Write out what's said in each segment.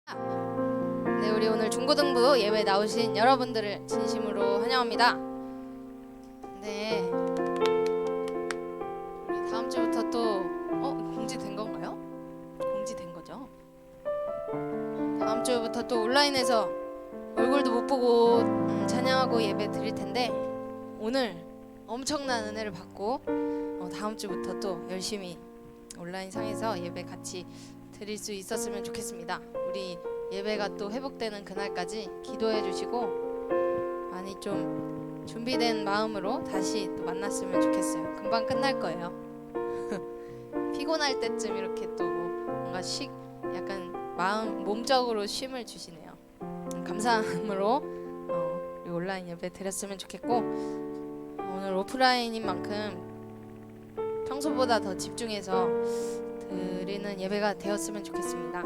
네, 우리 오늘 중고등부 예배 나오신 여러분들을 진심으로 환영합니다. 네, 우리 다음 주부터 또 공지된 건가요? 공지된 거죠? 다음 주부터 또 온라인에서 얼굴도 못 보고 찬양하고 예배 드릴 텐데 오늘 엄청난 은혜를 받고 다음 주부터 또 열심히 온라인 상에서 예배 같이 드릴 수 있었으면 좋겠습니다. 우리 예배가 또 회복되는 그날까지 기도해 주시고 많이 좀 준비된 마음으로 다시 또 만났으면 좋겠어요. 금방 끝날 거예요. 피곤할 때쯤 이렇게 또 뭔가 약간 몸적으로 쉼을 주시네요. 감사함으로 우리 온라인 예배 드렸으면 좋겠고 오늘 오프라인인 만큼 평소보다 더 집중해서 드리는 예배가 되었으면 좋겠습니다.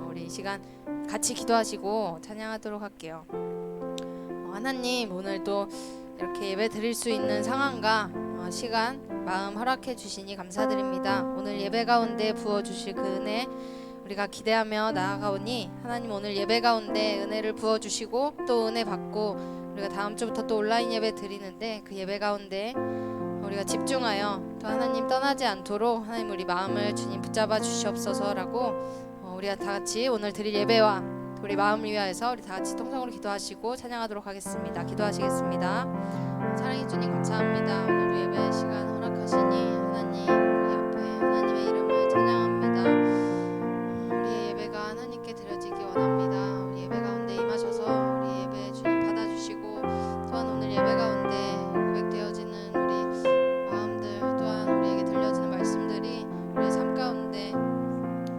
우리 이 시간 같이 기도하시고 찬양하도록 할게요. 하나님, 오늘도 이렇게 예배 드릴 수 있는 상황과 시간, 마음 허락해 주시니 감사드립니다. 오늘 예배 가운데 부어주실 그 은혜 우리가 기대하며 나아가오니 하나님, 오늘 예배 가운데 은혜를 부어주시고 또 은혜 받고 우리가 다음 주부터 또 온라인 예배 드리는데 그 예배 가운데 우리가 집중하여 또 하나님 떠나지 않도록 하나님 우리 마음을 주님 붙잡아 주시옵소서라고 우리가 다 같이 오늘 드릴 예배와 우리 마음을 위하여서 우리 다 같이 통성으로 기도하시고 찬양하도록 하겠습니다. 기도하시겠습니다. 사랑해 주님 감사합니다. 오늘 예배 시간 허락하시니 하나님 우리 앞에 하나님의 이름을 찬양합니다. 우리의 예배가 하나님께 드려지기 원합니다. 우리 예배 가운데 임하셔서 우리 예배 주님 받아주시고 또한 오늘 예배 가운데 고백되어지는 우리 마음들 또한 우리에게 들려지는 말씀들이 우리의 삶 가운데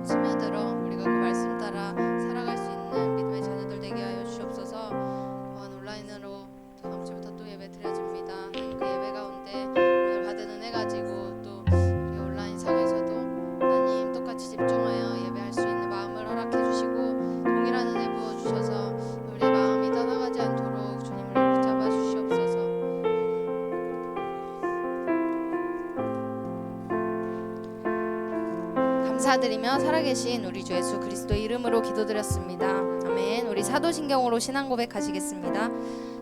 스며들어 우리가 그 말씀 따라 살아갈 수 있는 믿음의 자녀들 되게 하여 주시옵소서. 또한 온라인으로 다음 주부터 또 예배 드려집니다. 그 예배 가운데 오늘 받은 은혜 가지고 또 우리 온라인 상에서도 하나님 똑같이 집중하여 예배할 수 있는 마음을 허락해 주시고 동일한 은혜 부어주셔서 우리 마음이 떠나가지 않도록 주님을 붙잡아 주시옵소서. 감사드리며 살아계신 우리 주 예수 그리스도의 이름으로 기도드렸습니다. 아멘. 우리 사도신경으로 신앙 고백하시겠습니다.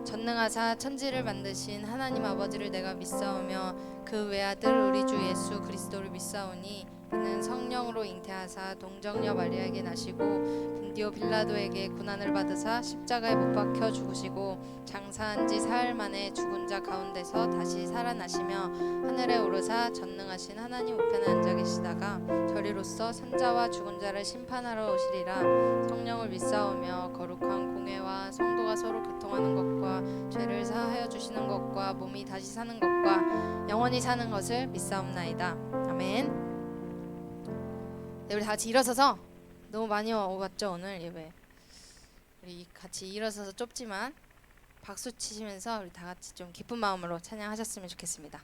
전능하사 천지를 만드신 하나님 아버지를 내가 믿사오며 그 외아들 우리 주 예수 그리스도를 믿사오니 이는 성령으로 잉태하사 동정녀 마리아에게 나시고 본디오 빌라도에게 고난을 받으사 십자가에 못 박혀 죽으시고 장사한 지 사흘 만에 죽은 자 가운데서 다시 살아나시며 하늘에 오르사 전능하신 하나님 우편에 앉아 계시다가 저리로서 산자와 죽은 자를 심판하러 오시리라. 성령을 믿사오며 거룩한 공회와 성도가 서로 교통하는 것과 죄를 사하여 주시는 것과 몸이 다시 사는 것과 영원히 사는 것을 믿사옵나이다. 아멘. 네, 우리 다 같이 일어서서 너무 많이 왔죠 오늘 예배. 우리 같이 일어서서 좁지만 박수 치시면서 우리 다 같이 좀 기쁜 마음으로 찬양하셨으면 좋겠습니다.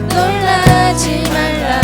놀라지 말라.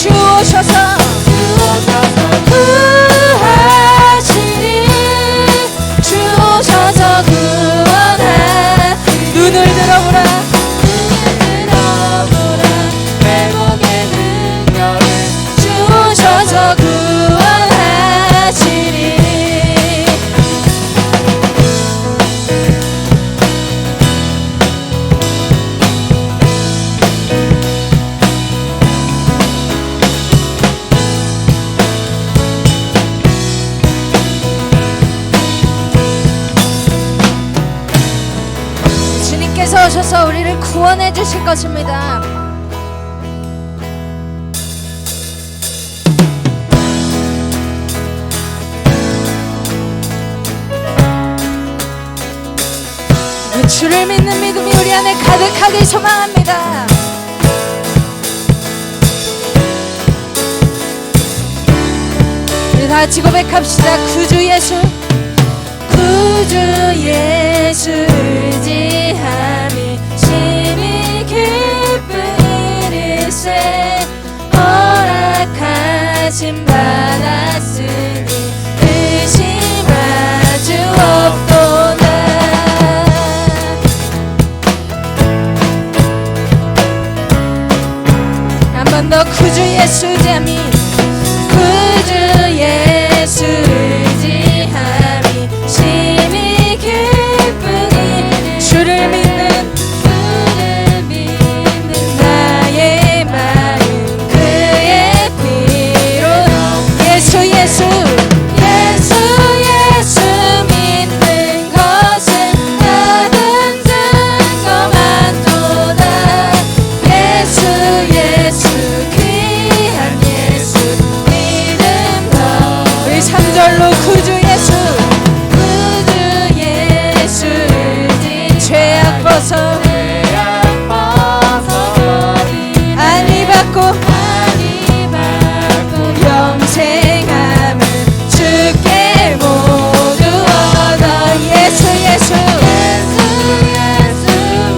주오셔서 구하시니 주오셔서 구원하 눈을 들어보라 회복의 능력을 주오셔서 구원하시니 주님께서 오셔서 우리를 구원해 주실 것입니다. 주를 믿는 믿음이 우리 안에 가득하게 소망합니다. 우리 다 같이 고백합시다. 구주 예수 구주 예수 의지함이 심히 기쁜 일일세 허락하심 받았으니 의심할 수 없도다. 한 번 더 구주 예수 의지함이 구주 예수 의지함이 심히 기쁘니 주를 믿는 나의 마음 그의 피로 예수 예수 예수 예수 믿는 것은 나는 증거만도다. 예수 예수 귀한 예수 믿음 더 우리 3절로 구주 예수 구주 예수 죄악 벗어 안위 받고 영생함을 주께 모두 얻어 예수 예수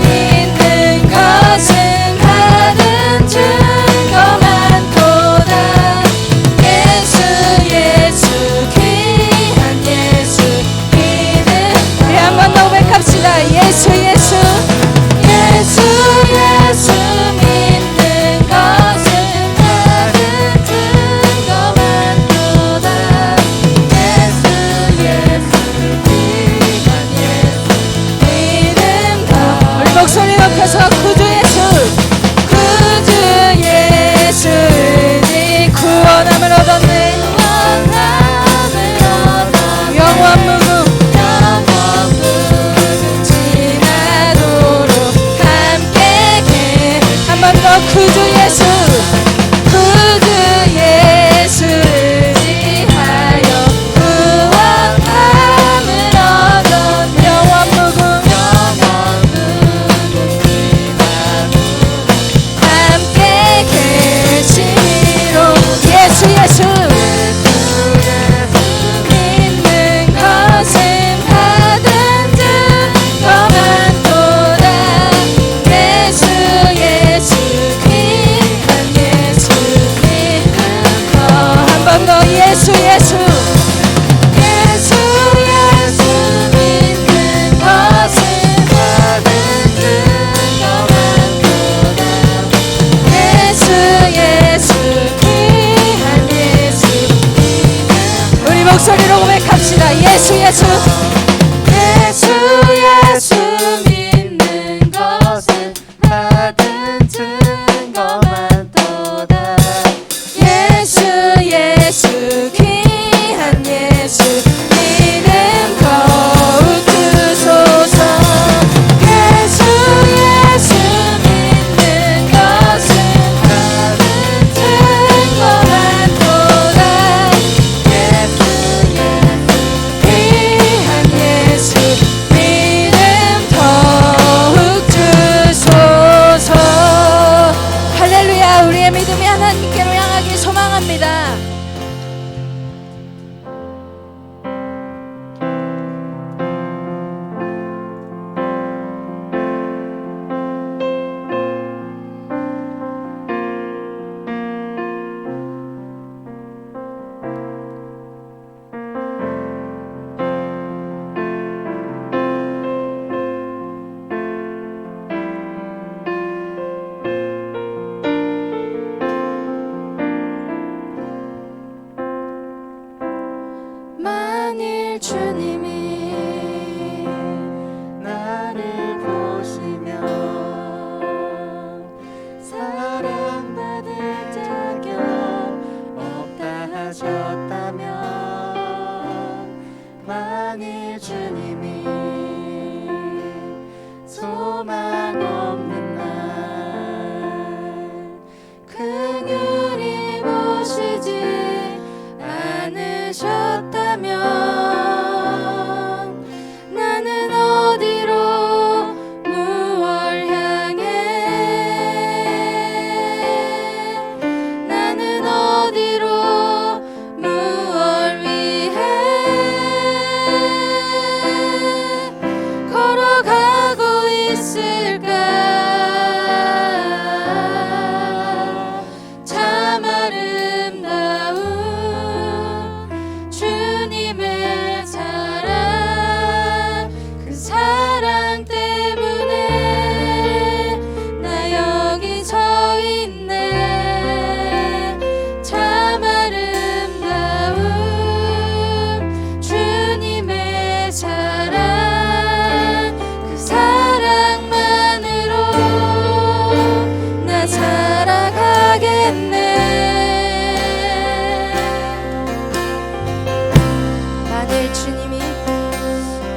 믿는 것은 받은 증거만도다. 예수 예수 귀한 예수 믿음 우리 한 번 더 고백합시다. 예수 예수 예수 예수 믿는 것은 받은 증거만도다. 예수 예수 귀한 예수 믿음 더 우리 목소리 높여서 구주 예수 구주 예수 네 구원함을 얻었네. 영원 무궁 지나도록 함께 한 번 더 구주 예수 구주 예수 의지하여 구원함을 얻어 영원 무궁 함께 계시로 예수 예수 믿는 것은 받은 증거만도다. 예수 예수 귀한 예수 믿는 것 한 번 더 예수 예수 예수 예수 믿는 것은 받은 증거만도다. 예수 예수 귀한 예수 우리 목소리로 고백합시다. 예수 예수 예수 예수 믿는 것은 받은 증거만도다. 예수 예수 귀한 예수 믿음 더욱 주소서. 예수 예수 믿는 것은 받은 증거만도다. 예수 예수 귀한 예수 믿음 더욱 주소서. 할렐루야. 우리의 믿음이 하나님께로 향하길 소망합니다.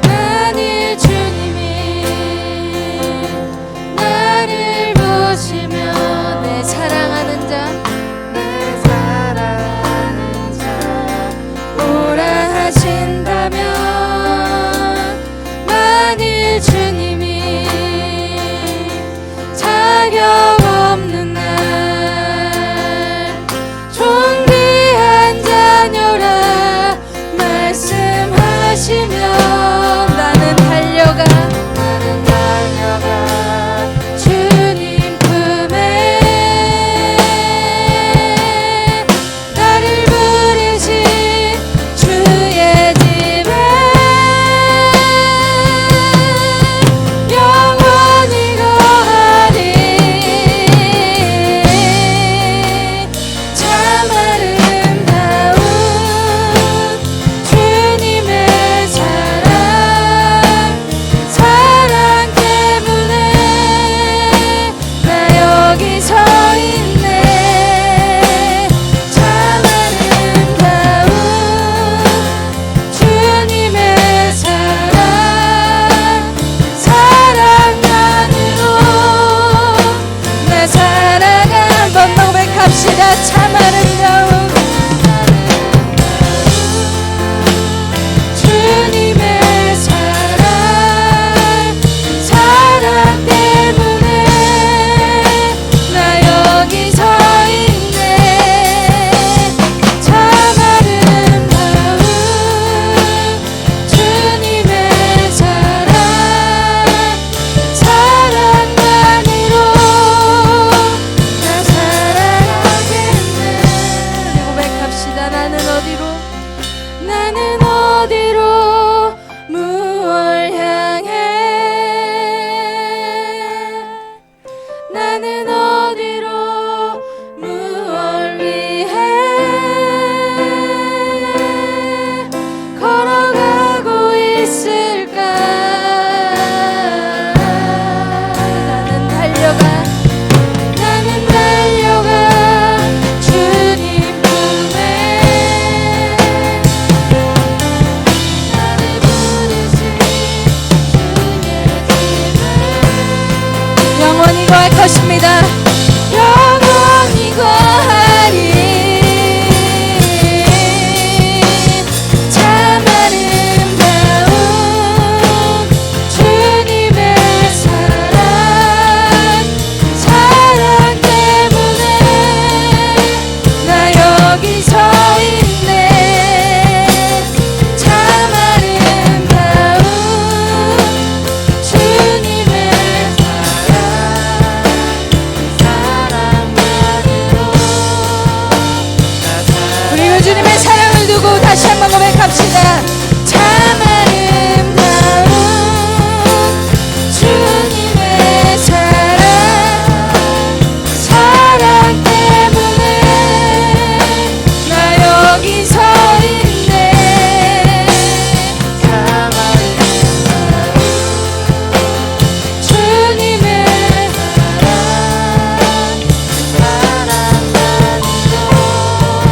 만일 주님이 나를 보시며 내 사랑하는 자 오라 하신다면, 만일 주님이 자격 없는 날 존귀한 자녀라 말씀하시면 나는 달려가 주님 품에 나를 부르신 주의 집에 영원히 거하리. 참 아름다운 주님의 사랑 때문에 나 여기 서 있네. 참 아름다운 주님의 사랑만으로 나 살아가. 한번 고백합시다. 참 아름다운 주님의 사랑 때문에 나 여기 서 있네. 참 아름다운 주님의 사랑만으로 나 살아가겠네. 고백합시다. 나는 어디로 무얼 향해 나는 어디로 무얼 위해 걸어가고 있을까. 나는 달려가 주님 품에 나를 부르신 주의 집에 영원히 거할 것입니다. 영원히 거하리. 참 아름다운 주님의 사랑 때문에 나 여기 서 있네. 참 아름다운 주님의 그리고 주님의 사랑을 두고 다시 한번 고백합시다. 참 아름다운 주님의 사랑 때문에 나 여기 서 있네. 참 아름다운 주님의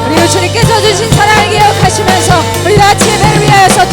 그리고 주님께서 주신 사랑을 기억하시면서 우리 다 같이 예배를 위하여서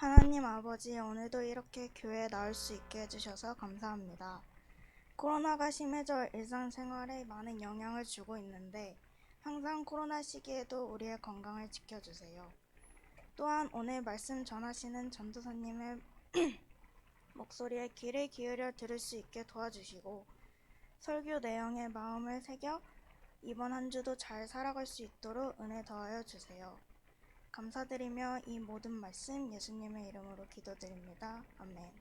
하나님 아버지, 오늘도 이렇게 교회에 나올 수 있게 해주셔서 감사합니다. 코로나가 심해져 일상생활에 많은 영향을 주고 있는데 항상 코로나 시기에도 우리의 건강을 지켜주세요. 또한 오늘 말씀 전하시는 전도사님의 목소리에 귀를 기울여 들을 수 있게 도와주시고 설교 내용에 마음을 새겨 이번 한 주도 잘 살아갈 수 있도록 은혜 더하여 주세요. 감사드리며 이 모든 말씀 예수님의 이름으로 기도드립니다. 아멘.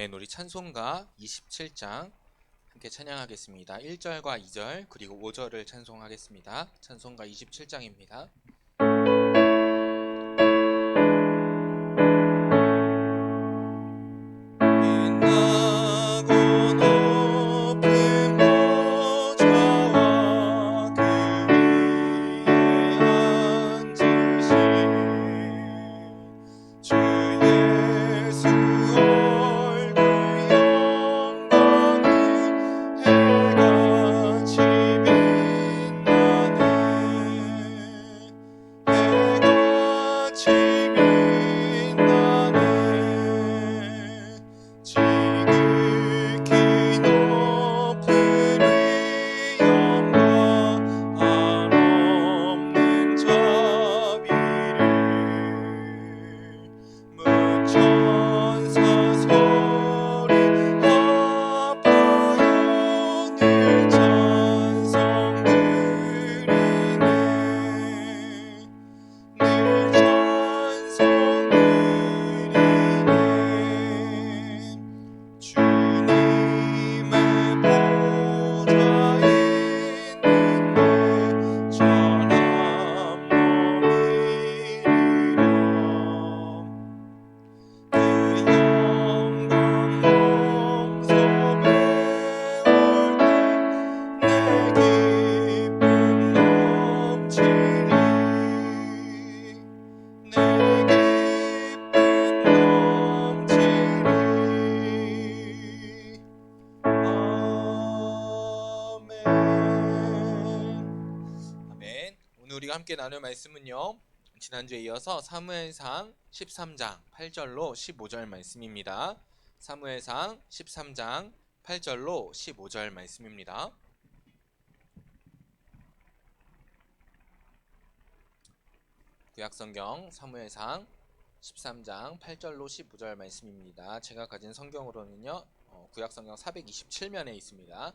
아멘. 우리 찬송가 27장 함께 찬양하겠습니다. 1절과 2절 그리고 5절을 찬송하겠습니다. 찬송가 27장입니다. 우리가 함께 나눌 말씀은요, 지난주에 이어서 사무엘상 13장 8절로 15절 말씀입니다. 사무엘상 13장 8절로 15절 말씀입니다. 구약성경 사무엘상 13장 8절로 15절 말씀입니다. 제가 가진 성경으로는요, 구약성경 427면에 있습니다.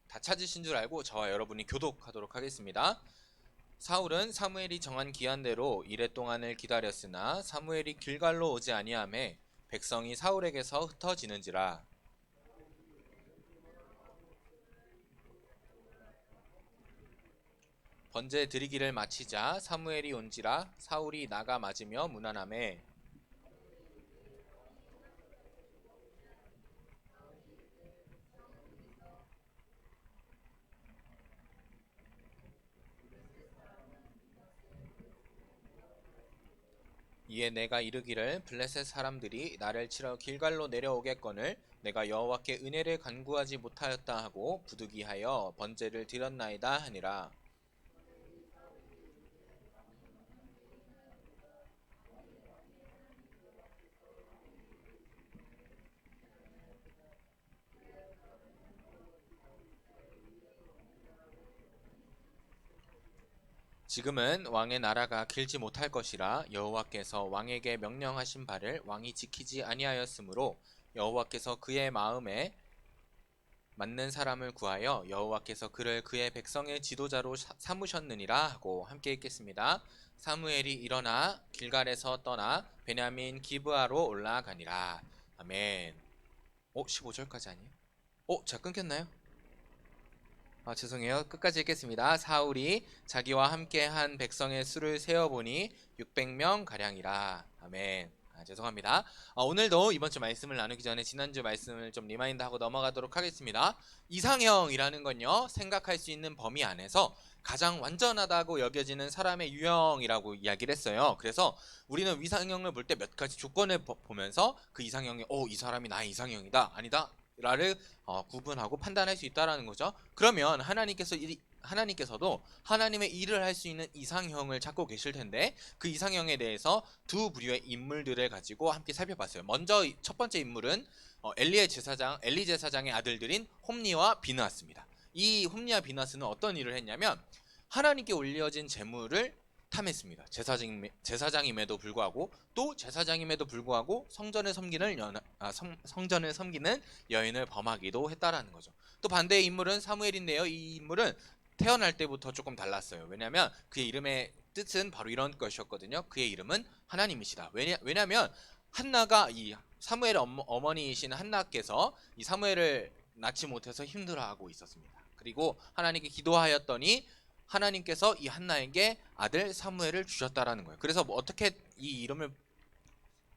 다 찾으신 줄 알고 저와 여러분이 교독하도록 하겠습니다. 사울은 사무엘이 정한 기한대로 이레 동안을 기다렸으나 사무엘이 길갈로 오지 아니하매 백성이 사울에게서 흩어지는지라. 번제 드리기를 마치자 사무엘이 온지라 사울이 나가 맞으며 문안하매 이에 내가 이르기를 블레셋 사람들이 나를 치러 길갈로 내려오겠거늘 내가 여호와께 은혜를 간구하지 못하였다 하고 부득이하여 번제를 드렸나이다 하니라. 지금은 왕의 나라가 길지 못할 것이라 여호와께서 왕에게 명령하신 바를 왕이 지키지 아니하였으므로 여호와께서 그의 마음에 맞는 사람을 구하여 여호와께서 그를 그의 백성의 지도자로 삼으셨느니라 하고 함께 읽겠습니다. 사무엘이 일어나 길갈에서 떠나 베냐민 기브아로 올라가니라. 아멘. 15절까지 아니에요? 제가 끊겼나요? 죄송해요. 끝까지 읽겠습니다. 사울이 자기와 함께 한 백성의 수를 세어보니 600명 가량이라. 아멘. 죄송합니다. 오늘도 이번 주 말씀을 나누기 전에 지난주 말씀을 좀 리마인드하고 넘어가도록 하겠습니다. 이상형이라는 건요, 생각할 수 있는 범위 안에서 가장 완전하다고 여겨지는 사람의 유형이라고 이야기를 했어요. 그래서 우리는 이상형을 볼 때 몇 가지 조건을 보면서 그 이상형이 이 사람이 나의 이상형이다, 아니다 라를 구분하고 판단할 수 있다라는 거죠. 그러면 하나님께서도 하나님의 일을 할 수 있는 이상형을 찾고 계실 텐데, 그 이상형에 대해서 두 부류의 인물들을 가지고 함께 살펴봤어요. 먼저 첫 번째 인물은 엘리 제사장의 아들들인 홈니와 비느하스입니다. 이 홈니와 비느하스는 어떤 일을 했냐면 하나님께 올려진 제물을 탐했습니다. 제사장임에도 불구하고, 또 제사장임에도 불구하고 성전을 섬기는 여인을 범하기도 했다라는 거죠. 또 반대의 인물은 사무엘인데요. 이 인물은 태어날 때부터 조금 달랐어요. 왜냐하면 그의 이름의 뜻은 바로 이런 것이었거든요. 그의 이름은 하나님이시다. 왜냐하면 한나가, 이 사무엘의 어머니이신 한나께서 이 사무엘을 낳지 못해서 힘들어하고 있었습니다. 그리고 하나님께 기도하였더니 하나님께서 이 한나에게 아들 사무엘을 주셨다라는 거예요. 그래서 어떻게 이 이름을,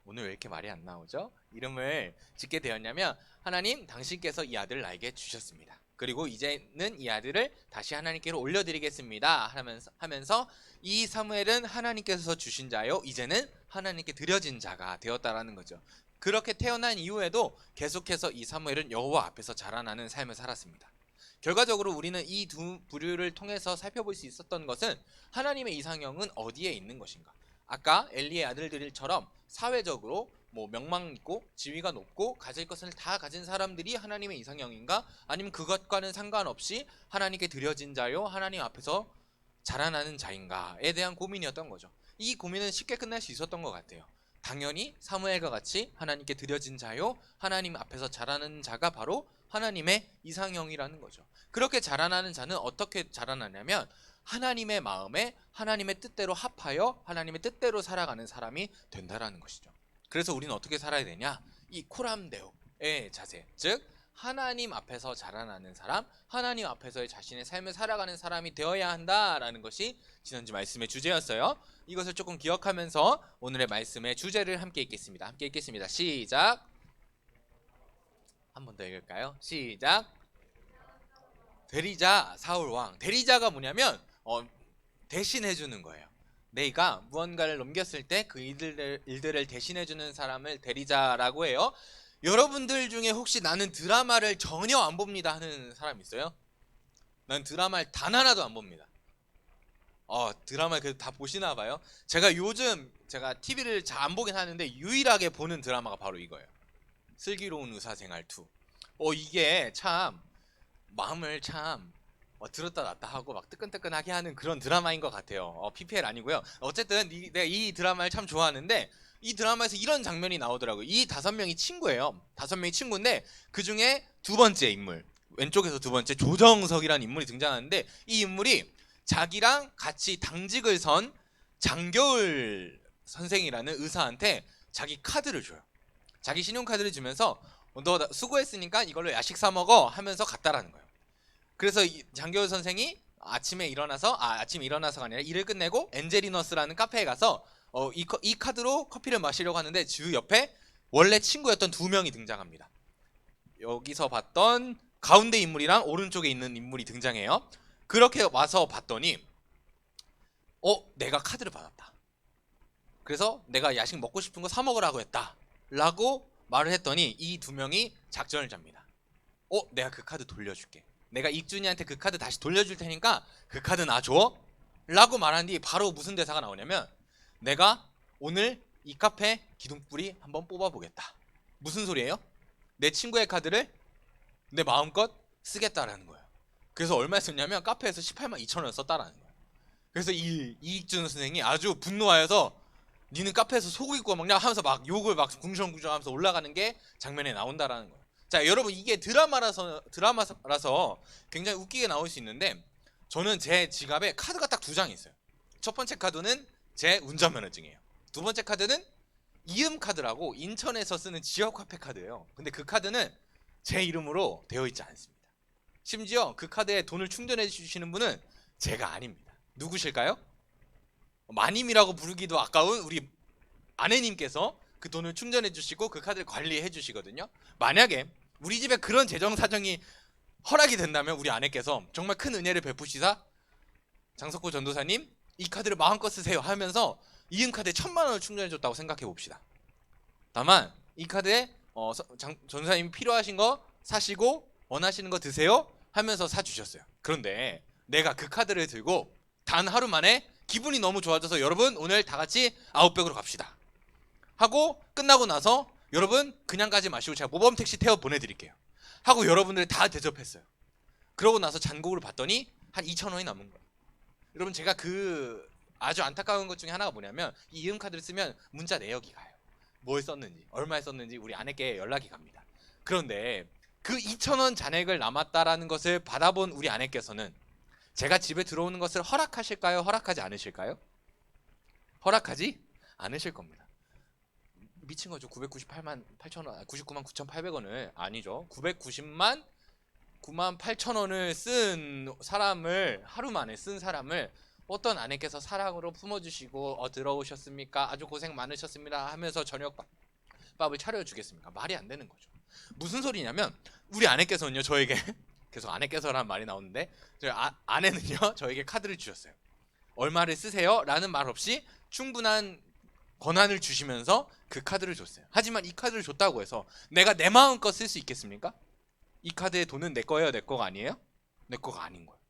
오늘 왜 이렇게 말이 안 나오죠? 이름을 짓게 되었냐면, 하나님 당신께서 이 아들을 나에게 주셨습니다. 그리고 이제는 이 아들을 다시 하나님께로 올려드리겠습니다 하면서 이 사무엘은 하나님께서 주신 자요, 이제는 하나님께 드려진 자가 되었다라는 거죠. 그렇게 태어난 이후에도 계속해서 이 사무엘은 여호와 앞에서 자라나는 삶을 살았습니다. 결과적으로 우리는 이 두 부류를 통해서 살펴볼 수 있었던 것은 하나님의 이상형은 어디에 있는 것인가. 아까 엘리의 아들들처럼 사회적으로 명망 있고 지위가 높고 가질 것을 다 가진 사람들이 하나님의 이상형인가, 아니면 그것과는 상관없이 하나님께 드려진 자요, 하나님 앞에서 자라나는 자인가에 대한 고민이었던 거죠. 이 고민은 쉽게 끝날 수 있었던 것 같아요. 당연히 사무엘과 같이 하나님께 드려진 자요, 하나님 앞에서 자라는 자가 바로 하나님의 이상형이라는 거죠. 그렇게 자라나는 자는 어떻게 자라나냐면 하나님의 마음에 하나님의 뜻대로 합하여 하나님의 뜻대로 살아가는 사람이 된다라는 것이죠. 그래서 우리는 어떻게 살아야 되냐? 이 코람데오의 자세, 즉 하나님 앞에서 자라나는 사람, 하나님 앞에서의 자신의 삶을 살아가는 사람이 되어야 한다라는 것이 지난주 말씀의 주제였어요. 이것을 조금 기억하면서 오늘의 말씀의 주제를 함께 읽겠습니다. 함께 읽겠습니다. 시작. 한 번 더 읽을까요? 시작. 대리자 사울 왕. 대리자가 뭐냐면 대신해주는 거예요. 내가 무언가를 넘겼을 때 그 일들을 대신해주는 사람을 대리자라고 해요. 여러분들 중에 혹시 나는 드라마를 전혀 안 봅니다 하는 사람 있어요? 난 드라마를 단 하나도 안 봅니다. 드라마를 그래도 다 보시나 봐요. 제가 TV를 잘 안 보긴 하는데 유일하게 보는 드라마가 바로 이거예요. 슬기로운 의사생활 2. 이게 참 마음을 참 들었다 놨다 하고 막 뜨끈뜨끈하게 하는 그런 드라마인 것 같아요. PPL 아니고요. 어쨌든 내가 이 드라마를 참 좋아하는데, 이 드라마에서 이런 장면이 나오더라고요. 이 5명이 친구예요. 5명이 친구인데 그 중에 두 번째 인물, 왼쪽에서 두 번째 조정석이라는 인물이 등장하는데, 이 인물이 자기랑 같이 당직을 선 장겨울 선생이라는 의사한테 자기 카드를 줘요. 자기 신용카드를 주면서 너 수고했으니까 이걸로 야식 사 먹어 하면서 갔다라는 거예요. 그래서 장겨울 선생이 아침에 일어나서가 아니라 일을 끝내고 엔젤리너스라는 카페에 가서 이 카드로 커피를 마시려고 하는데 주 옆에 원래 친구였던 2명이 등장합니다. 여기서 봤던 가운데 인물이랑 오른쪽에 있는 인물이 등장해요. 그렇게 와서 봤더니 내가 카드를 받았다. 그래서 내가 야식 먹고 싶은 거 사 먹으라고 했다 라고 말을 했더니 이 2명이 작전을 짭니다. 내가 그 카드 돌려줄게. 내가 익준이한테 그 카드 다시 돌려줄 테니까 그 카드 놔줘 라고 말한 뒤 바로 무슨 대사가 나오냐면, 내가 오늘 이 카페 기둥뿌리 한번 뽑아보겠다. 무슨 소리예요? 내 친구의 카드를 내 마음껏 쓰겠다라는 거예요. 그래서 얼마 썼냐면 카페에서 18만 2천 원 썼다라는 거예요. 그래서 이익준 선생이 아주 분노하여서 니는 카페에서 속을 입고 먹냐 하면서 막 욕을 막 궁시렁궁시렁 하면서 올라가는 게 장면에 나온다라는 거예요. 자, 여러분, 이게 드라마라서 굉장히 웃기게 나올 수 있는데, 저는 제 지갑에 카드가 딱 2장이 있어요. 첫 번째 카드는 제 운전면허증이에요. 두 번째 카드는 이음 카드라고 인천에서 쓰는 지역 화폐 카드예요. 근데 그 카드는 제 이름으로 되어 있지 않습니다. 심지어 그 카드에 돈을 충전해 주시는 분은 제가 아닙니다. 누구실까요? 마님이라고 부르기도 아까운 우리 아내님께서 그 돈을 충전해 주시고 그 카드를 관리해 주시거든요. 만약에 우리 집에 그런 재정 사정이 허락이 된다면 우리 아내께서 정말 큰 은혜를 베푸시사 장석호 전도사님 이 카드를 마음껏 쓰세요 하면서 이음카드에 1000만 원을 충전해 줬다고 생각해 봅시다. 다만 이 카드에 전도사님이 필요하신 거 사시고 원하시는 거 드세요 하면서 사주셨어요. 그런데 내가 그 카드를 들고 단 하루 만에 기분이 너무 좋아져서 여러분 오늘 다 같이 아웃백으로 갑시다 하고 끝나고 나서 여러분 그냥 가지 마시고 제가 모범 택시 태워 보내드릴게요 하고 여러분들 다 대접했어요. 그러고 나서 잔고를 봤더니 한 2,000원이 남은 거예요. 여러분 제가 그 아주 안타까운 것 중에 하나가 뭐냐면 이 이음카드를 쓰면 문자 내역이 가요. 뭘 썼는지 얼마에 썼는지 우리 아내께 연락이 갑니다. 그런데 그 2,000원 잔액을 남았다라는 것을 받아본 우리 아내께서는 제가 집에 들어오는 것을 허락하실까요? 허락하지 않으실까요? 허락하지 않으실 겁니다. 미친 거죠. 998만 8천원, 99만 9,800원을 아니죠. 990만 9만 8천원을 쓴 사람을 하루 만에 쓴 사람을 어떤 아내께서 사랑으로 품어주시고 들어오셨습니까? 아주 고생 많으셨습니다 하면서 저녁밥을 차려주겠습니까? 말이 안 되는 거죠. 무슨 소리냐면 우리 아내께서는요 저에게 계속 아내께서라는 말이 나오는데 저희 아내는요 저에게 카드를 주셨어요. 얼마를 쓰세요? 라는 말 없이 충분한 권한을 주시면서 그 카드를 줬어요. 하지만 이 카드를 줬다고 해서 내가 내 마음껏 쓸 수 있겠습니까? 이 카드의 돈은 내 거예요? 내 거가 아니에요? 내 거가 아닌 거예요.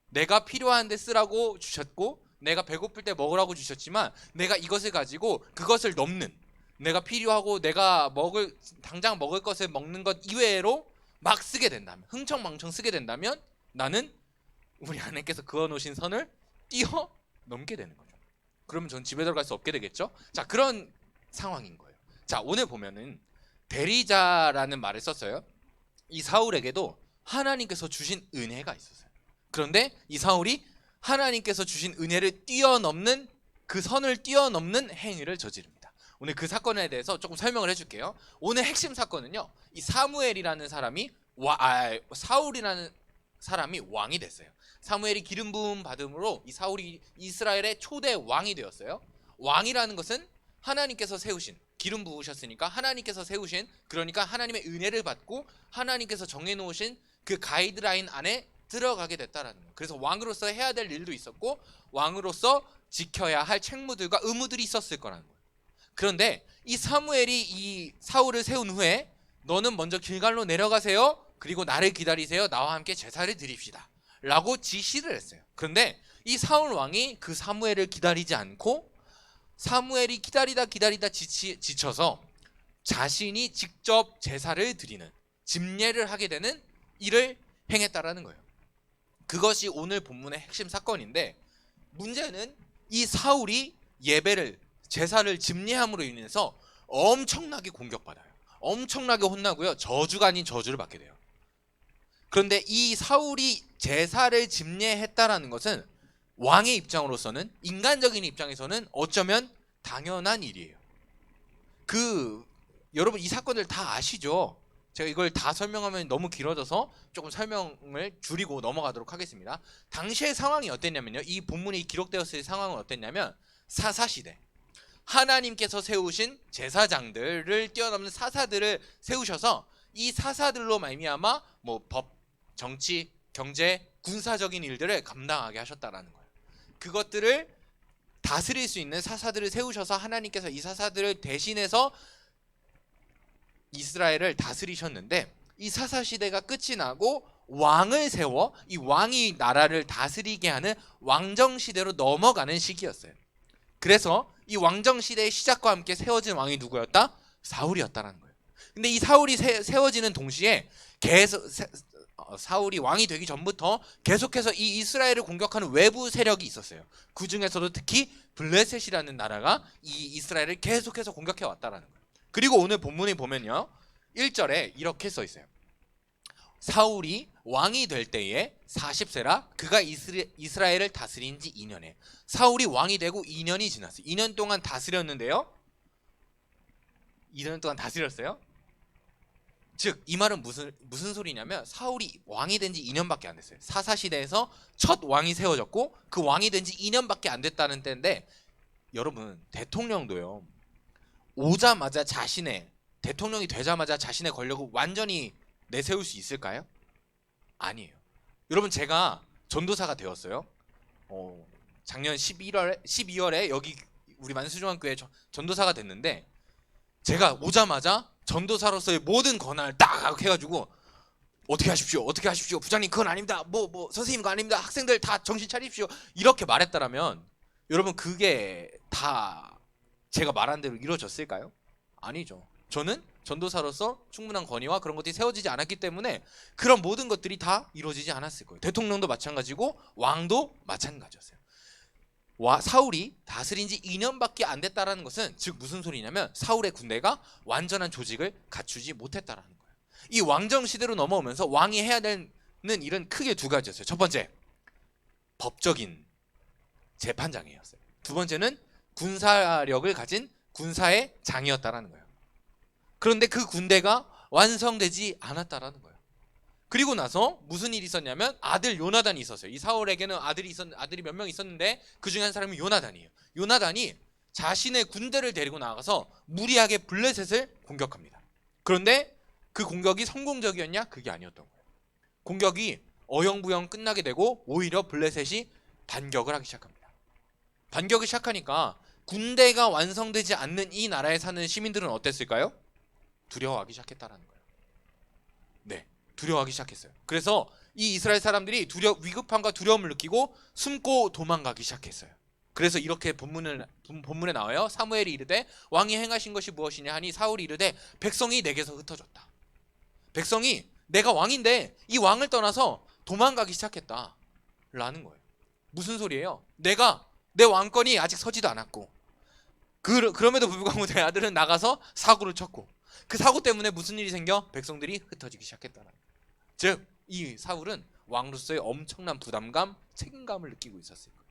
내가 필요한데 쓰라고 주셨고 내가 배고플 때 먹으라고 주셨지만 내가 이것을 가지고 그것을 넘는 내가 필요하고 내가 당장 먹을 것을 먹는 것 이외로 막 쓰게 된다면 흥청망청 쓰게 된다면 나는 우리 아내께서 그어놓으신 선을 뛰어넘게 되는 거죠. 그러면 전 집에 들어갈 수 없게 되겠죠. 자 그런 상황인 거예요. 자 오늘 보면은 대리자라는 말을 썼어요. 이 사울에게도 하나님께서 주신 은혜가 있었어요. 그런데 이 사울이 하나님께서 주신 은혜를 뛰어넘는 그 선을 뛰어넘는 행위를 저지릅니다. 오늘 그 사건에 대해서 조금 설명을 해줄게요. 오늘 핵심 사건은요. 이 사무엘이라는 사람이 사울이라는 사람이 왕이 됐어요. 사무엘이 기름 부음 받음으로 이 사울이 이스라엘의 초대 왕이 되었어요. 왕이라는 것은 하나님께서 세우신 기름 부으셨으니까 하나님께서 세우신 그러니까 하나님의 은혜를 받고 하나님께서 정해놓으신 그 가이드라인 안에 들어가게 됐다라는 거예요. 그래서 왕으로서 해야 될 일도 있었고 왕으로서 지켜야 할 책무들과 의무들이 있었을 거라는 거예요. 그런데 이 사무엘이 이 사울을 세운 후에 너는 먼저 길갈로 내려가세요. 그리고 나를 기다리세요. 나와 함께 제사를 드립시다. 라고 지시를 했어요. 그런데 이 사울 왕이 그 사무엘을 기다리지 않고 사무엘이 기다리다 지쳐서 자신이 직접 제사를 드리는 집례를 하게 되는 일을 행했다라는 거예요. 그것이 오늘 본문의 핵심 사건인데 문제는 이 사울이 제사를 집례함으로 인해서 엄청나게 공격받아요. 엄청나게 혼나고요. 저주가 아닌 저주를 받게 돼요. 그런데 이 사울이 제사를 집례했다라는 것은 왕의 입장으로서는 인간적인 입장에서는 어쩌면 당연한 일이에요. 여러분 이 사건들 다 아시죠? 제가 이걸 다 설명하면 너무 길어져서 조금 설명을 줄이고 넘어가도록 하겠습니다. 당시의 상황이 어땠냐면요. 이 본문이 기록되었을 상황은 어땠냐면 사사시대. 하나님께서 세우신 제사장들을 뛰어넘는 사사들을 세우셔서 이 사사들로 말미암아 법, 정치, 경제, 군사적인 일들을 감당하게 하셨다라는 거예요. 그것들을 다스릴 수 있는 사사들을 세우셔서 하나님께서 이 사사들을 대신해서 이스라엘을 다스리셨는데 이 사사 시대가 끝이 나고 왕을 세워 이 왕이 나라를 다스리게 하는 왕정 시대로 넘어가는 시기였어요. 그래서 이 왕정 시대의 시작과 함께 세워진 왕이 누구였다? 사울이었다라는 거예요. 근데 이 사울이 세워지는 동시에 사울이 왕이 되기 전부터 계속해서 이 이스라엘을 공격하는 외부 세력이 있었어요. 그 중에서도 특히 블레셋이라는 나라가 이 이스라엘을 계속해서 공격해 왔다라는 거예요. 그리고 오늘 본문에 보면요. 1절에 이렇게 써 있어요. 사울이 왕이 될 때에 40세라 그가 이스라엘을 다스린 지 2년에 사울이 왕이 되고 2년이 지났어요. 2년 동안 다스렸는데요. 2년 동안 다스렸어요. 즉 이 말은 무슨 소리냐면 사울이 왕이 된 지 2년밖에 안 됐어요. 사사 시대에서 첫 왕이 세워졌고 그 왕이 된 지 2년밖에 안 됐다는 때인데 여러분 대통령도요. 오자마자 대통령이 되자마자 자신의 권력을 완전히 내세울 수 있을까요? 아니에요. 여러분 제가 전도사가 되었어요. 작년 12월에 여기 우리 만수중앙교회 전도사가 됐는데 제가 오자마자 전도사로서의 모든 권한을 딱 해가지고 어떻게 하십시오 부장님 그건 아닙니다 뭐 선생님 그거 아닙니다 학생들 다 정신 차리십시오 이렇게 말했다라면 여러분 그게 다 제가 말한 대로 이루어졌을까요? 아니죠. 저는 전도사로서 충분한 권위와 그런 것들이 세워지지 않았기 때문에 그런 모든 것들이 다 이루어지지 않았을 거예요. 대통령도 마찬가지고 왕도 마찬가지였어요. 사울이 다스린 지 2년밖에 안 됐다라는 것은 즉 무슨 소리냐면 사울의 군대가 완전한 조직을 갖추지 못했다라는 거예요. 이 왕정 시대로 넘어오면서 왕이 해야 되는 일은 크게 두 가지였어요. 첫 번째, 법적인 재판장이었어요. 두 번째는 군사력을 가진 군사의 장이었다라는 거예요. 그런데 그 군대가 완성되지 않았다라는 거예요. 그리고 나서 무슨 일이 있었냐면 아들 요나단이 있었어요. 이 사울에게는 아들이 몇 명 있었는데 그 중에 한 사람이 요나단이에요. 요나단이 자신의 군대를 데리고 나가서 무리하게 블레셋을 공격합니다. 그런데 그 공격이 성공적이었냐? 그게 아니었던 거예요. 공격이 어영부영 끝나게 되고 오히려 블레셋이 반격을 하기 시작합니다. 반격을 시작하니까 군대가 완성되지 않는 이 나라에 사는 시민들은 어땠을까요? 두려워하기 시작했다라는 거예요. 네, 두려워하기 시작했어요. 그래서 이 이스라엘 사람들이 위급함과 두려움을 느끼고 숨고 도망가기 시작했어요. 그래서 이렇게 본문에 나와요. 사무엘이 이르되 왕이 행하신 것이 무엇이냐 하니 사울이 이르되 백성이 내게서 흩어졌다. 백성이 내가 왕인데 이 왕을 떠나서 도망가기 시작했다 라는 거예요. 무슨 소리예요? 내 왕권이 아직 서지도 않았고 그럼에도 불구하고 내 아들은 나가서 사고를 쳤고 그 사고 때문에 무슨 일이 생겨? 백성들이 흩어지기 시작했다는 거예요. 즉 이 사울은 왕으로서의 엄청난 부담감, 책임감을 느끼고 있었을 거예요.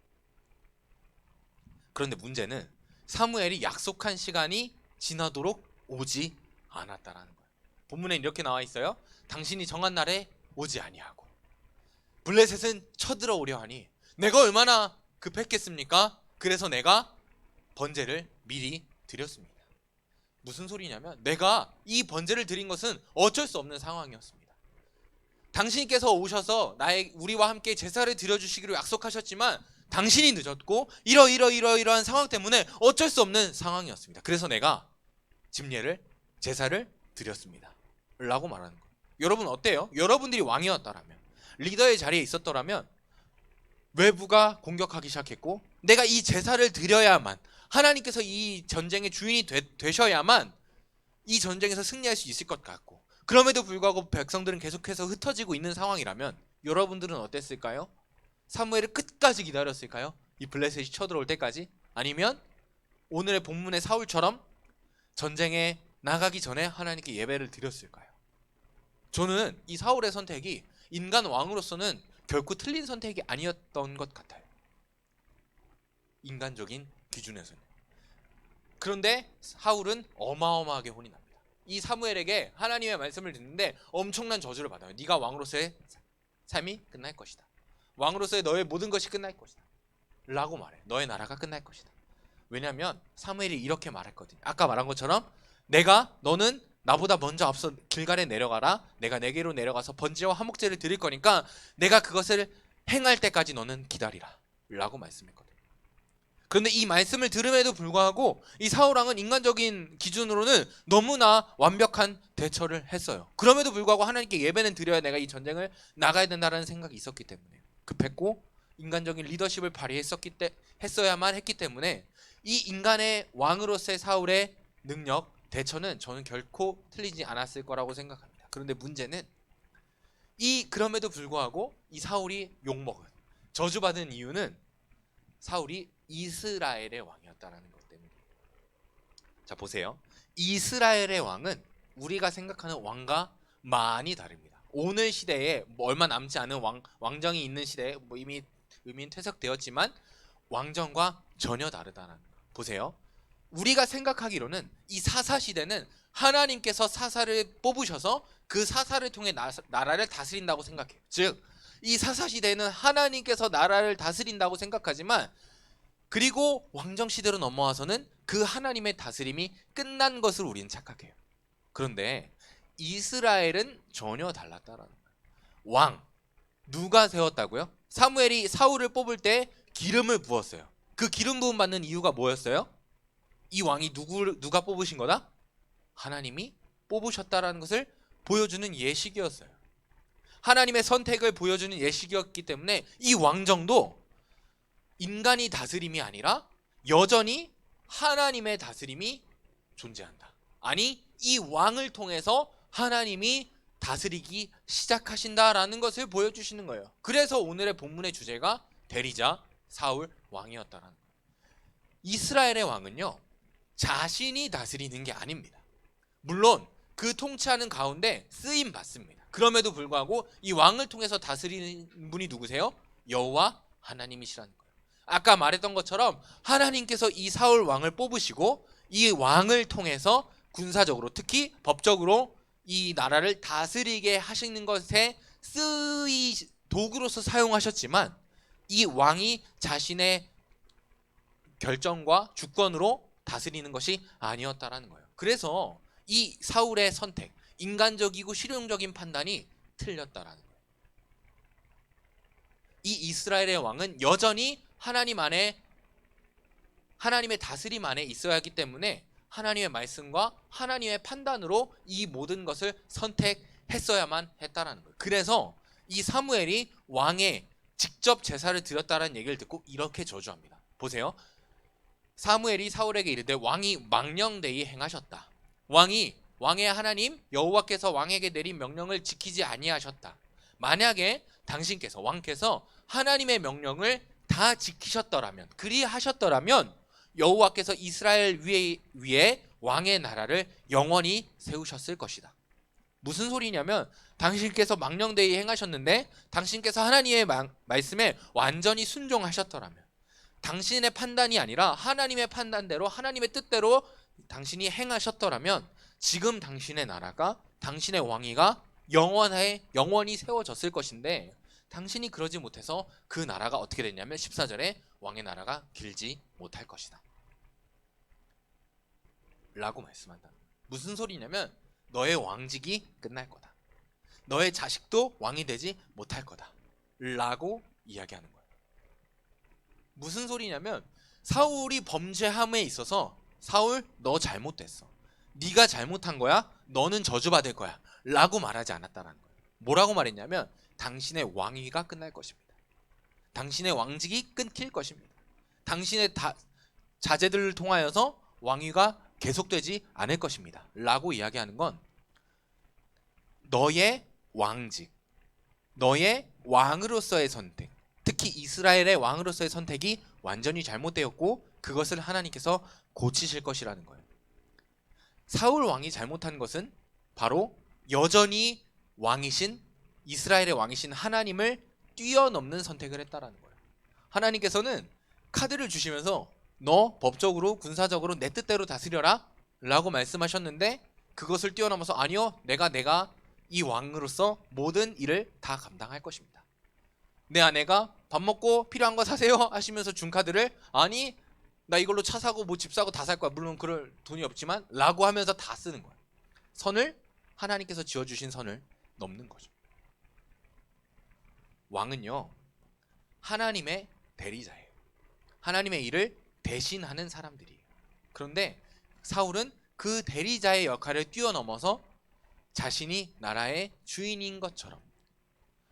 그런데 문제는 사무엘이 약속한 시간이 지나도록 오지 않았다라는 거예요. 본문에 이렇게 나와 있어요. 당신이 정한 날에 오지 아니하고 블레셋은 쳐들어오려 하니 내가 얼마나 급했겠습니까? 그래서 내가 번제를 미리 드렸습니다. 무슨 소리냐면 내가 이 번제를 드린 것은 어쩔 수 없는 상황이었습니다. 당신께서 오셔서 우리와 함께 제사를 드려주시기로 약속하셨지만 당신이 늦었고 이러한 상황 때문에 어쩔 수 없는 상황이었습니다. 그래서 내가 제사를 드렸습니다 라고 말하는 거예요. 여러분 어때요? 여러분들이 왕이었다라면 리더의 자리에 있었더라면 외부가 공격하기 시작했고 내가 이 제사를 드려야만 하나님께서 이 전쟁의 주인이 되셔야만 이 전쟁에서 승리할 수 있을 것 같고 그럼에도 불구하고 백성들은 계속해서 흩어지고 있는 상황이라면 여러분들은 어땠을까요? 사무엘을 끝까지 기다렸을까요? 이 블레셋이 쳐들어올 때까지? 아니면 오늘의 본문의 사울처럼 전쟁에 나가기 전에 하나님께 예배를 드렸을까요? 저는 이 사울의 선택이 인간 왕으로서는 결코 틀린 선택이 아니었던 것 같아요. 인간적인 기준에서는. 그런데 사울은 어마어마하게 혼이 납니다. 이 사무엘에게 하나님의 말씀을 듣는데 엄청난 저주를 받아요. 네가 왕으로서의 삶이 끝날 것이다. 왕으로서의 너의 모든 것이 끝날 것이다 라고 말해. 너의 나라가 끝날 것이다. 왜냐하면 사무엘이 이렇게 말했거든요. 아까 말한 것처럼 너는 나보다 먼저 앞서 길갈에 내려가라. 내가 내게로 내려가서 번제와 화목제를 드릴 거니까 내가 그것을 행할 때까지 너는 기다리라 라고 말씀했거든요. 그런데 이 말씀을 들음에도 불구하고 이 사울왕은 인간적인 기준으로는 너무나 완벽한 대처를 했어요. 그럼에도 불구하고 하나님께 예배는 드려야 내가 이 전쟁을 나가야 된다는 생각이 있었기 때문에 급했고 인간적인 리더십을 했어야만 했기 때문에 이 인간의 왕으로서의 사울의 능력, 대처는 저는 결코 틀리지 않았을 거라고 생각합니다. 그런데 문제는 그럼에도 불구하고 이 사울이 욕먹은 저주받은 이유는 사울이 이스라엘의 왕이었다는 것 때문이에요. 자 보세요. 이스라엘의 왕은 우리가 생각하는 왕과 많이 다릅니다. 오늘 시대에 얼마 남지 않은 왕정이 있는 시대에 이미 의미는 퇴색되었지만 왕정과 전혀 다르다는 거. 보세요. 우리가 생각하기로는 이 사사시대는 하나님께서 사사를 뽑으셔서 그 사사를 통해 나라를 다스린다고 생각해요. 즉, 이 사사 시대는 하나님께서 나라를 다스린다고 생각하지만, 그리고 왕정 시대로 넘어와서는 그 하나님의 다스림이 끝난 것을 우리는 착각해요. 그런데 이스라엘은 전혀 달랐다라는 거예요. 왕 누가 세웠다고요? 사무엘이 사울을 뽑을 때 기름을 부었어요. 그 기름 부음 받는 이유가 뭐였어요? 이 왕이 누가 뽑으신 거다? 하나님이 뽑으셨다라는 것을 보여주는 예식이었어요. 하나님의 선택을 보여주는 예식이었기 때문에 이 왕정도 인간이 다스림이 아니라 여전히 하나님의 다스림이 존재한다. 아니, 이 왕을 통해서 하나님이 다스리기 시작하신다라는 것을 보여주시는 거예요. 그래서 오늘의 본문의 주제가 대리자 사울 왕이었다라는 거예요. 이스라엘의 왕은요, 자신이 다스리는 게 아닙니다. 물론 그 통치하는 가운데 쓰임 받습니다. 그럼에도 불구하고 이 왕을 통해서 다스리는 분이 누구세요? 여호와 하나님이시라는 거예요. 아까 말했던 것처럼 하나님께서 이 사울 왕을 뽑으시고 이 왕을 통해서 군사적으로, 특히 법적으로 이 나라를 다스리게 하시는 것에 도구로서 사용하셨지만, 이 왕이 자신의 결정과 주권으로 다스리는 것이 아니었다라는 거예요. 그래서 이 사울의 선택, 인간적이고 실용적인 판단이 틀렸다라는 거예요. 이 이스라엘의 왕은 여전히 하나님 안에, 하나님의 다스림 안에 있어야 하기 때문에 하나님의 말씀과 하나님의 판단으로 이 모든 것을 선택했어야만 했다라는 거예요. 그래서 이 사무엘이 왕의 직접 제사를 드렸다라는 얘기를 듣고 이렇게 저주합니다. 보세요. 사무엘이 사울에게 이르되 왕이 망령되이 행하셨다. 왕의 하나님 여호와께서 왕에게 내린 명령을 지키지 아니하셨다. 만약에 당신께서, 왕께서 하나님의 명령을 다 지키셨더라면, 그리하셨더라면 여호와께서 이스라엘 위에 왕의 나라를 영원히 세우셨을 것이다. 무슨 소리냐면, 당신께서 망령되이 행하셨는데 당신께서 하나님의 말씀에 완전히 순종하셨더라면, 당신의 판단이 아니라 하나님의 판단대로, 하나님의 뜻대로 당신이 행하셨더라면 지금 당신의 나라가, 당신의 왕위가 영원히 세워졌을 것인데, 당신이 그러지 못해서 그 나라가 어떻게 됐냐면 14절에 왕의 나라가 길지 못할 것이다 라고 말씀한다. 무슨 소리냐면, 너의 왕직이 끝날 거다. 너의 자식도 왕이 되지 못할 거다 라고 이야기하는 거예요. 무슨 소리냐면, 사울이 범죄함에 있어서 사울 너 잘못됐어, 네가 잘못한 거야, 너는 저주받을 거야 라고 말하지 않았다라는 거예요. 뭐라고 말했냐면, 당신의 왕위가 끝날 것입니다. 당신의 왕직이 끊길 것입니다. 당신의 자제들을 통하여서 왕위가 계속되지 않을 것입니다 라고 이야기하는 건, 너의 왕직, 너의 왕으로서의 선택, 특히 이스라엘의 왕으로서의 선택이 완전히 잘못되었고 그것을 하나님께서 고치실 것이라는 거예요. 사울 왕이 잘못한 것은 바로 여전히 왕이신, 이스라엘의 왕이신 하나님을 뛰어넘는 선택을 했다라는 거예요. 하나님께서는 카드를 주시면서 너 법적으로, 군사적으로 내 뜻대로 다스려라 라고 말씀하셨는데, 그것을 뛰어넘어서 아니요, 내가 이 왕으로서 모든 일을 다 감당할 것입니다. 내 아내가 밥 먹고 필요한 거 사세요 하시면서 준 카드를, 아니 나 이걸로 차 사고 뭐 집 사고 다 살 거야, 물론 그럴 돈이 없지만 라고 하면서 다 쓰는 거예요. 선을, 하나님께서 지어주신 선을 넘는 거죠. 왕은요, 하나님의 대리자예요. 하나님의 일을 대신하는 사람들이에요. 그런데 사울은 그 대리자의 역할을 뛰어넘어서 자신이 나라의 주인인 것처럼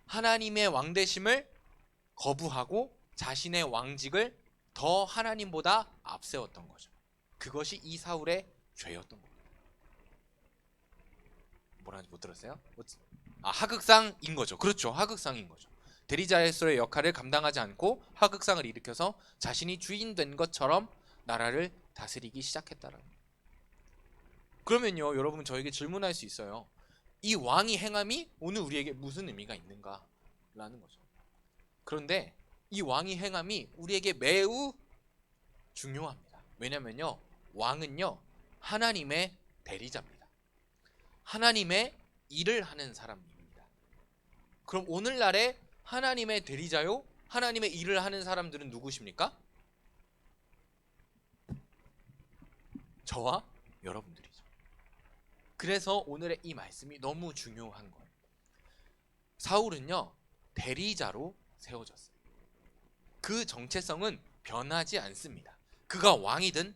하나님의 왕되심을 거부하고 자신의 왕직을 더 하나님보다 앞세웠던 거죠. 그것이 이 사울의 죄였던 겁니다. 뭐라는지 못 들었어요? 하극상인 거죠. 그렇죠. 하극상인 거죠. 대리자로서의 역할을 감당하지 않고 하극상을 일으켜서 자신이 주인 된 것처럼 나라를 다스리기 시작했다는 거예요. 그러면요, 여러분 저에게 질문할 수 있어요. 이 왕이 행함이 오늘 우리에게 무슨 의미가 있는가? 라는 거죠. 그런데 이 왕이 행함이 우리에게 매우 중요합니다. 왜냐면요, 왕은요 하나님의 대리자입니다. 하나님의 일을 하는 사람입니다. 그럼 오늘날에 하나님의 대리자요? 하나님의 일을 하는 사람들은 누구십니까? 저와 여러분들이죠. 그래서 오늘의 이 말씀이 너무 중요한 거예요. 사울은요, 대리자로 세워졌어요. 그 정체성은 변하지 않습니다. 그가 왕이든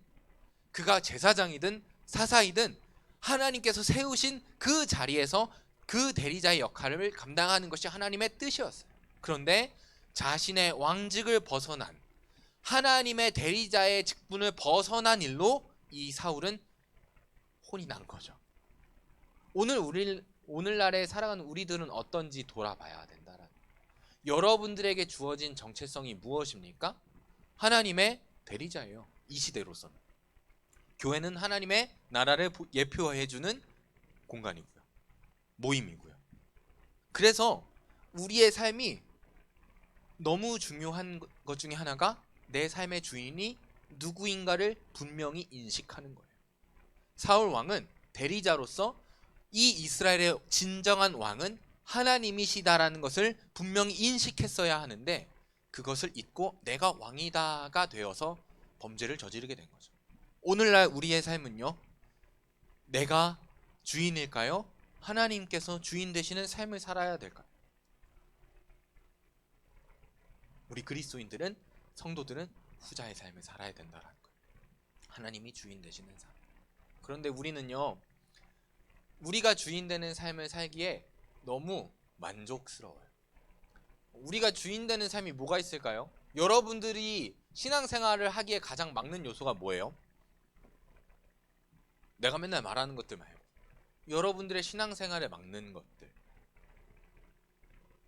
그가 제사장이든 사사이든 하나님께서 세우신 그 자리에서 그 대리자의 역할을 감당하는 것이 하나님의 뜻이었어요. 그런데 자신의 왕직을 벗어난, 하나님의 대리자의 직분을 벗어난 일로 이 사울은 혼이 난 거죠. 오늘날에 살아가는 우리들은 어떤지 돌아봐야 된다라는. 여러분들에게 주어진 정체성이 무엇입니까? 하나님의 대리자예요. 이 시대로서는. 교회는 하나님의 나라를 예표해주는 공간이고요. 모임이고요. 그래서 우리의 삶이 너무 중요한 것 중에 하나가 내 삶의 주인이 누구인가를 분명히 인식하는 거예요. 사울 왕은 대리자로서 이 이스라엘의 진정한 왕은 하나님이시다라는 것을 분명히 인식했어야 하는데 그것을 잊고 내가 왕이다가 되어서 범죄를 저지르게 된 거죠. 오늘날 우리의 삶은요, 내가 주인일까요? 하나님께서 주인 되시는 삶을 살아야 될까요? 우리 그리스도인들은, 성도들은 후자의 삶을 살아야 된다는 거예요. 하나님이 주인 되시는 삶. 그런데 우리는요, 우리가 주인 되는 삶을 살기에 너무 만족스러워요. 우리가 주인 되는 삶이 뭐가 있을까요? 여러분들이 신앙생활을 하기에 가장 막는 요소가 뭐예요? 내가 맨날 말하는 것들 말고 여러분들의 신앙생활에 막는 것들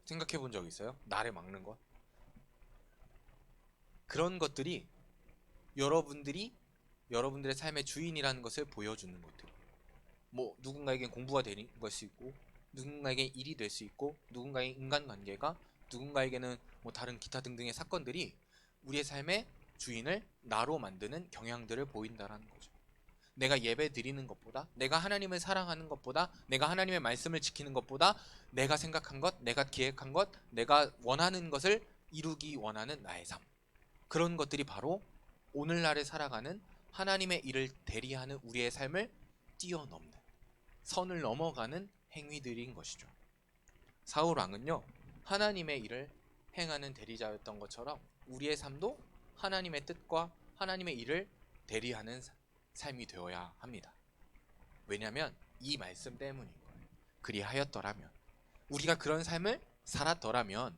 생각해 본 적 있어요? 나를 막는 것? 그런 것들이 여러분들의 삶의 주인이라는 것을 보여주는 것들이에요. 뭐 누군가에겐 공부가 되는 것이 있고, 누군가에겐 일이 될 수 있고, 누군가의 인간관계가, 누군가에게는 뭐 다른 기타 등등의 사건들이 우리의 삶의 주인을 나로 만드는 경향들을 보인다라는 거죠. 내가 예배 드리는 것보다, 내가 하나님을 사랑하는 것보다, 내가 하나님의 말씀을 지키는 것보다 내가 생각한 것, 내가 기획한 것, 내가 원하는 것을 이루기 원하는 나의 삶, 그런 것들이 바로 오늘날에 살아가는 하나님의 일을 대리하는 우리의 삶을 뛰어넘는, 선을 넘어가는 행위들인 것이죠. 사울 왕은요, 하나님의 일을 행하는 대리자였던 것처럼 우리의 삶도 하나님의 뜻과 하나님의 일을 대리하는 삶이 되어야 합니다. 왜냐하면 이 말씀 때문인 거예요. 그리하였더라면, 우리가 그런 삶을 살았더라면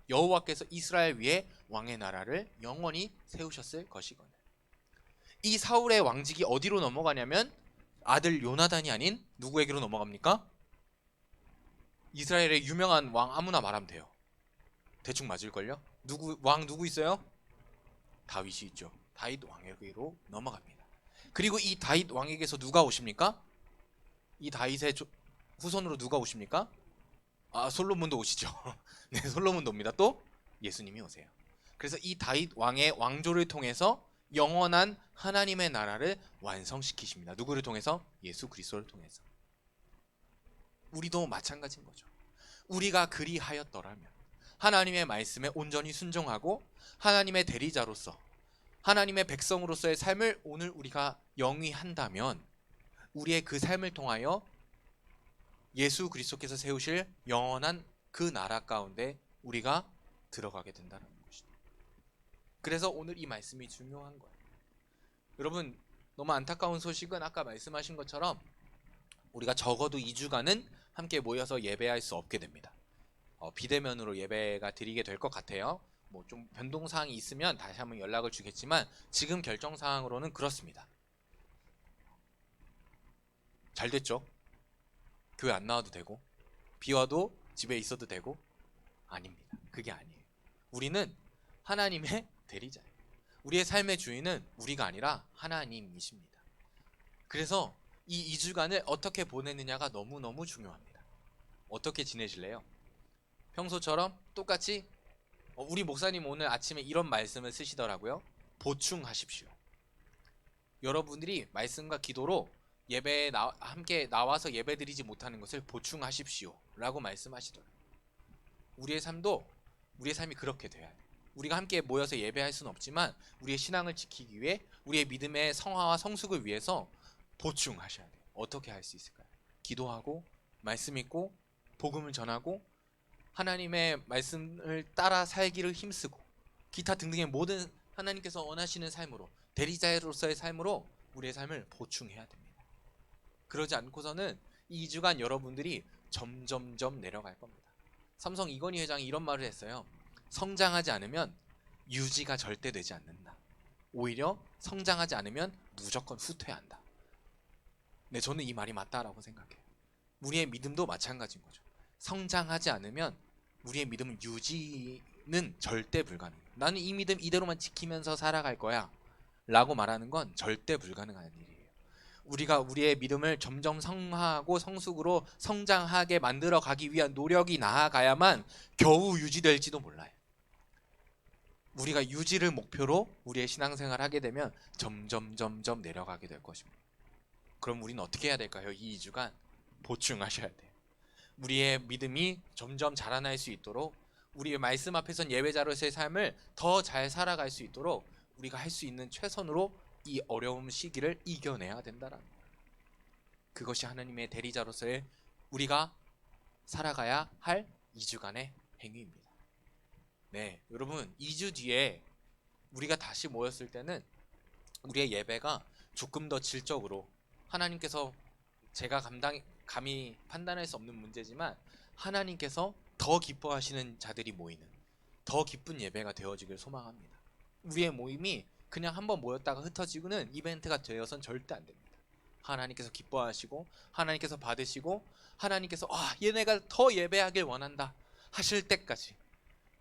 여호와께서 이스라엘 위에 왕의 나라를 영원히 세우셨을 것이거늘. 이 사울의 왕직이 어디로 넘어가냐면 아들 요나단이 아닌 누구에게로 넘어갑니까? 이스라엘의 유명한 왕 아무나 말하면 돼요. 대충 맞을걸요? 왕 누구 있어요? 다윗이 있죠. 다윗 왕에게로 넘어갑니다. 그리고 이 다윗 왕에게서 누가 오십니까? 이 다윗의 후손으로 누가 오십니까? 솔로몬도 오시죠. 네, 솔로몬도 옵니다. 또 예수님이 오세요. 그래서 이 다윗 왕의 왕조를 통해서 영원한 하나님의 나라를 완성시키십니다. 누구를 통해서? 예수 그리스도를 통해서. 우리도 마찬가지인 거죠. 우리가 그리하였더라면, 하나님의 말씀에 온전히 순종하고 하나님의 대리자로서, 하나님의 백성으로서의 삶을 오늘 우리가 영위한다면 우리의 그 삶을 통하여 예수 그리스도께서 세우실 영원한 그 나라 가운데 우리가 들어가게 된다는 것이죠. 그래서 오늘 이 말씀이 중요한 거예요. 여러분, 너무 안타까운 소식은 아까 말씀하신 것처럼 우리가 적어도 2주간은 함께 모여서 예배할 수 없게 됩니다. 비대면으로 예배가 드리게 될 것 같아요. 뭐 좀 변동사항이 있으면 다시 한번 연락을 주겠지만 지금 결정사항으로는 그렇습니다. 잘 됐죠? 교회 안 나와도 되고, 비 와도 집에 있어도 되고? 아닙니다. 그게 아니에요. 우리는 하나님의 대리자예요. 우리의 삶의 주인은 우리가 아니라 하나님이십니다. 그래서 이 2주간을 어떻게 보내느냐가 너무너무 중요합니다. 어떻게 지내실래요? 평소처럼 똑같이 우리 목사님 오늘 아침에 이런 말씀을 쓰시더라고요. 보충하십시오. 여러분들이 말씀과 기도로 예배에 함께 나와서 예배드리지 못하는 것을 보충하십시오 라고 말씀하시더라고요. 우리의 삶이 그렇게 돼야 돼. 우리가 함께 모여서 예배할 수는 없지만 우리의 신앙을 지키기 위해 우리의 믿음의 성화와 성숙을 위해서 보충하셔야 돼요. 어떻게 할 수 있을까요? 기도하고 말씀 읽고 복음을 전하고 하나님의 말씀을 따라 살기를 힘쓰고 기타 등등의 모든 하나님께서 원하시는 삶으로 대리자로서의 삶으로 우리의 삶을 보충해야 됩니다. 그러지 않고서는 이 2주간 여러분들이 점점점 내려갈 겁니다. 삼성 이건희 회장이 이런 말을 했어요. 성장하지 않으면 유지가 절대 되지 않는다. 오히려 성장하지 않으면 무조건 후퇴한다. 네, 저는 이 말이 맞다라고 생각해요. 우리의 믿음도 마찬가지인 거죠. 성장하지 않으면 우리의 믿음은 유지는 절대 불가능해요. 나는 이 믿음 이대로만 지키면서 살아갈 거야 라고 말하는 건 절대 불가능한 일이에요. 우리가 우리의 믿음을 점점 성화하고 성숙으로 성장하게 만들어 가기 위한 노력이 나아가야만 겨우 유지될지도 몰라요. 우리가 유지를 목표로 우리의 신앙생활을 하게 되면 점점 내려가게 될 것입니다. 그럼 우리는 어떻게 해야 될까요? 이 2주간 보충하셔야 돼요. 우리의 믿음이 점점 자라날 수 있도록 우리의 말씀 앞에선 예배자로서의 삶을 더 잘 살아갈 수 있도록 우리가 할 수 있는 최선으로 이 어려운 시기를 이겨내야 된다는 거예요. 그것이 하나님의 대리자로서의 우리가 살아가야 할 2주간의 행위입니다. 네, 여러분 2주 뒤에 우리가 다시 모였을 때는 우리의 예배가 조금 더 질적으로 하나님께서 제가 감히 판단할 수 없는 문제지만 하나님께서 더 기뻐하시는 자들이 모이는 더 기쁜 예배가 되어지길 소망합니다. 우리의 모임이 그냥 한번 모였다가 흩어지고는 이벤트가 되어선 절대 안 됩니다. 하나님께서 기뻐하시고 하나님께서 받으시고 하나님께서 얘네가 더 예배하길 원한다 하실 때까지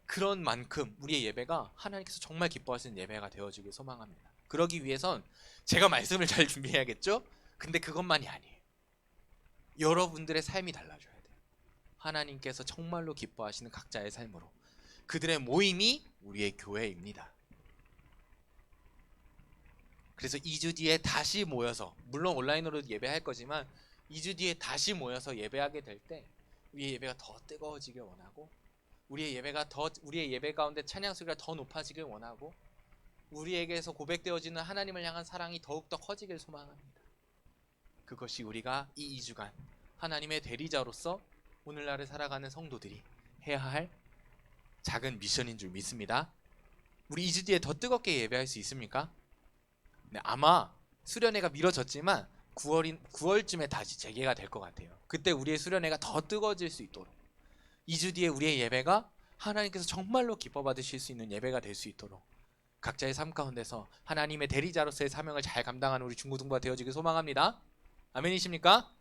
그런 만큼 우리의 예배가 하나님께서 정말 기뻐하시는 예배가 되어지길 소망합니다. 그러기 위해선 제가 말씀을 잘 준비해야겠죠? 근데 그것만이 아니에요. 여러분들의 삶이 달라져야 돼요. 하나님께서 정말로 기뻐하시는 각자의 삶으로 그들의 모임이 우리의 교회입니다. 그래서 2주 뒤에 다시 모여서 물론 온라인으로도 예배할 거지만 2주 뒤에 다시 모여서 예배하게 될 때 우리의 예배가 더 뜨거워지길 원하고 우리의 예배 가운데 찬양 소리가 더 높아지길 원하고 우리에게서 고백되어지는 하나님을 향한 사랑이 더욱더 커지길 소망합니다. 그것이 우리가 이 2주간 하나님의 대리자로서 오늘날을 살아가는 성도들이 해야 할 작은 미션인 줄 믿습니다. 우리 2주 뒤에 더 뜨겁게 예배할 수 있습니까? 네, 아마 수련회가 미뤄졌지만 9월쯤에 다시 재개가 될 것 같아요. 그때 우리의 수련회가 더 뜨거워질 수 있도록 2주 뒤에 우리의 예배가 하나님께서 정말로 기뻐 받으실 수 있는 예배가 될 수 있도록 각자의 삶 가운데서 하나님의 대리자로서의 사명을 잘 감당하는 우리 중고등부가 되어지길 소망합니다. 아멘이십니까?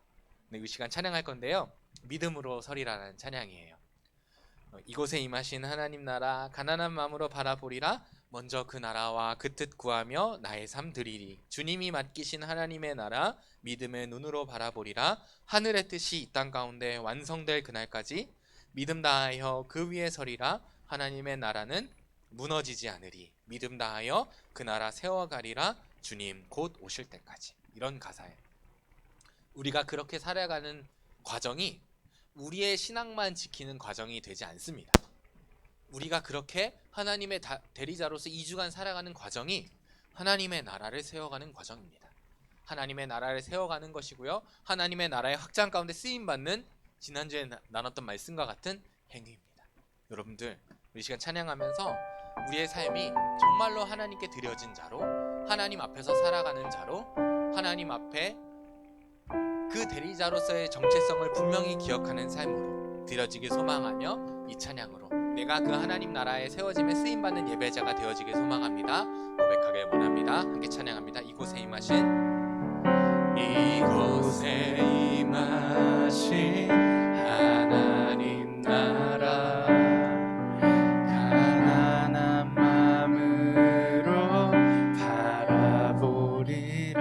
네, 이 시간 찬양할 건데요. 믿음으로 서리라는 찬양이에요. 이곳에 임하신 하나님 나라 가난한 마음으로 바라보리라. 먼저 그 나라와 그 뜻 구하며 나의 삶 드리리. 주님이 맡기신 하나님의 나라 믿음의 눈으로 바라보리라. 하늘의 뜻이 이 땅 가운데 완성될 그날까지 믿음 다하여 그 위에 서리라. 하나님의 나라는 무너지지 않으리. 믿음 다하여 그 나라 세워가리라. 주님 곧 오실 때까지. 이런 가사예요. 우리가 그렇게 살아가는 과정이 우리의 신앙만 지키는 과정이 되지 않습니다. 우리가 그렇게 하나님의 대리자로서 2주간 살아가는 과정이 하나님의 나라를 세워가는 과정입니다. 하나님의 나라를 세워가는 것이고요. 하나님의 나라의 확장 가운데 쓰임받는 지난주에 나눴던 말씀과 같은 행위입니다. 여러분들 우리 시간 찬양하면서 우리의 삶이 정말로 하나님께 드려진 자로 하나님 앞에서 살아가는 자로 하나님 앞에 그 대리자로서의 정체성을 분명히 기억하는 삶으로 드려지길 소망하며 이 찬양으로 내가 그 하나님 나라에 세워짐에 쓰임받는 예배자가 되어지길 소망합니다. 고백하길 원합니다. 함께 찬양합니다. 이곳에 임하신 하나님 나라 가난한 마음으로 바라보리라.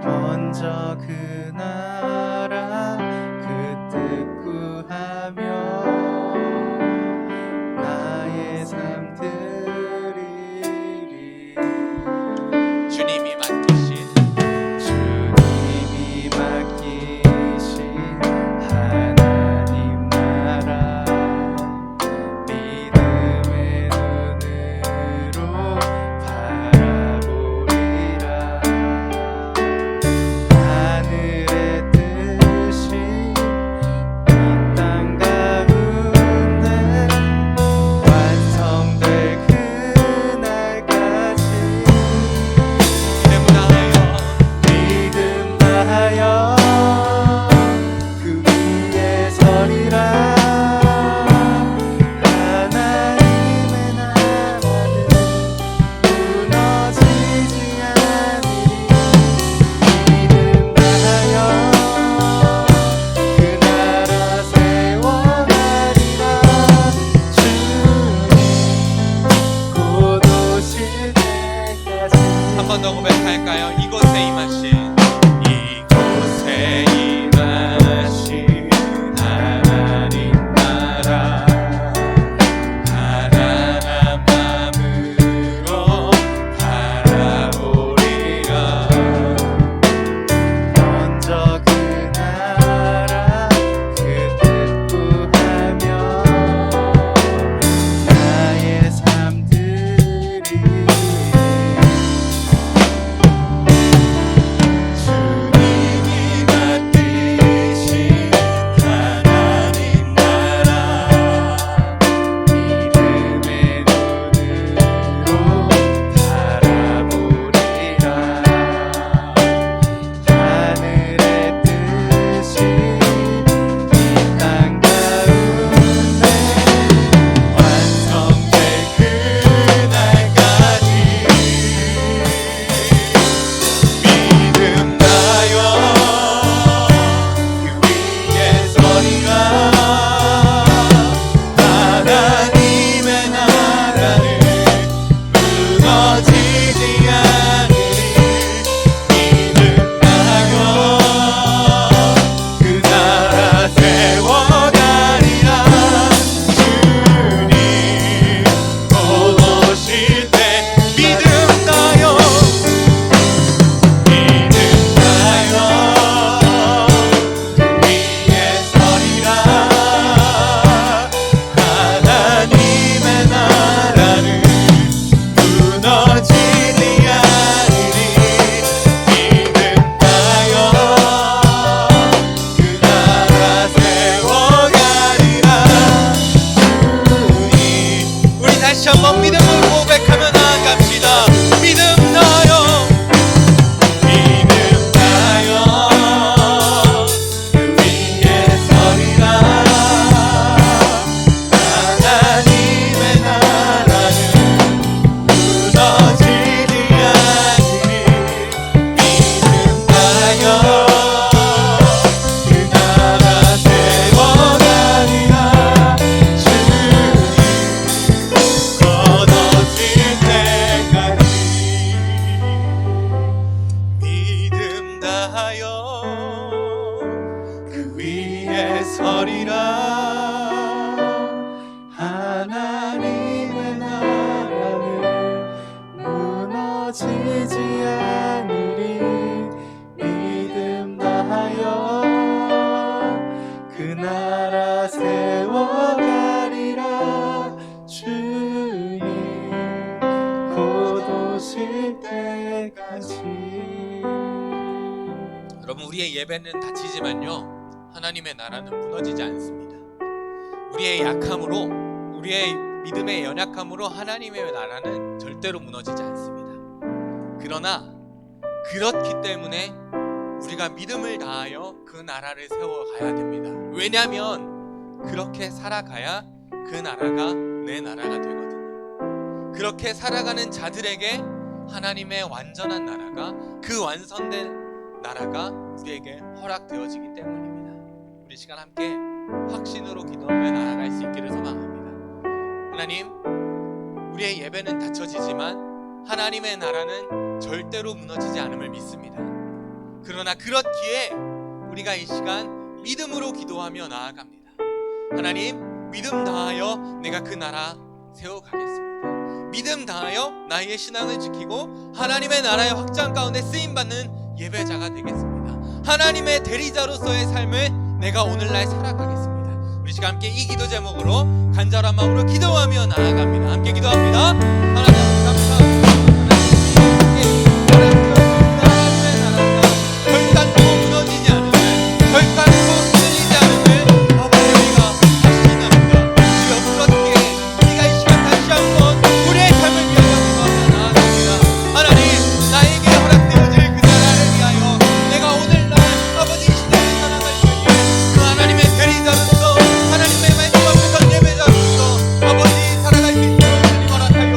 먼저 그 나라 그 뜻 구하며 나의 삶 드리리. 주님이 맡기신 번 더 고백할까요? 이곳에 임하신 하나님 나라 가난한 마음으로 바라보리라. 먼저 그 나라 그 뜻 구하며 나의 삶들이 주님이 만드신 하나님 나라 믿음의 눈으로 바라보리라. 하늘의 뜻이 이 땅 가운데 완성될 그날까지 믿음나요 그 위에 서리라. 하나님의 나라는 무너지지 않으리. 믿음나요 그 나라 세워가리라. 주님 곧 오실 때 믿음나요 믿음나요 그 위에 서리라. 하나님의 나라는 무너지지 않으리. 믿음나요 그 나라 세워가리라. 주님 우리 다시 한번 믿음으로 고백하며 나아갑시다. 믿음나요 믿음나요 그 위에 서리라. 하나님의 나라는 무너지지 않으리. 믿음나요 그 나라 세워가리라. 주님 곧 오실 때까지 믿음나요 그 위에 서리라. 하나님의 나라는 무너지지 않으리. 믿음나요 그 나라 세워가리라. 주님 곧 오실 때까지. 여러분 우리의 예배는 다치지만요 하나님의 나라는 무너지지 않습니다. 우리의 약함으로 우리의 믿음의 연약함으로 하나님의 나라는 절대로 무너지지 않습니다. 그러나 그렇기 때문에 우리가 믿음을 다하여 그 나라를 세워가야 됩니다. 왜냐하면 그렇게 살아가야 그 나라가 내 나라가 되거든요. 그렇게 살아가는 자들에게 하나님의 완전한 나라가 그 완성된 나라가 우리에게 허락되어지기 때문입니다. 우리 시간 함께 확신으로 기도하며 나아갈 수 있기를 소망합니다. 하나님, 우리의 예배는 닫혀지지만 하나님의 나라는 절대로 무너지지 않음을 믿습니다. 그러나 그렇기에 우리가 이 시간 믿음으로 기도하며 나아갑니다. 하나님, 믿음 다하여 내가 그 나라 세워가겠습니다. 믿음 다하여 나의 신앙을 지키고 하나님의 나라의 확장 가운데 쓰임받는 예배자가 되겠습니다. 하나님의 대리자로서의 삶을 내가 오늘날 살아가겠습니다. 우리 시간 함께 이 기도 제목으로 간절한 마음으로 기도하며 나아갑니다. 함께 기도합니다. 하나님 감사합니다. 하나님의 나라가 결단코 무너지지 않음을, 결단코 흔들리지 않음을 아버지가 확신합니다. 주여 그렇게 우리가 이 시간 다시 한번 우리의 삶을 위하여 기도하며 나아갑니다. 하나님, 나에게 허락되어질 그 나라를 위하여 내가 오늘날 아버지 이 시대를 살아갈 때에 그 하나님의 대리자로서 하나님의 말씀 앞에서 예배자로서 아버지 살아갈 수 있도록 주님 허락하여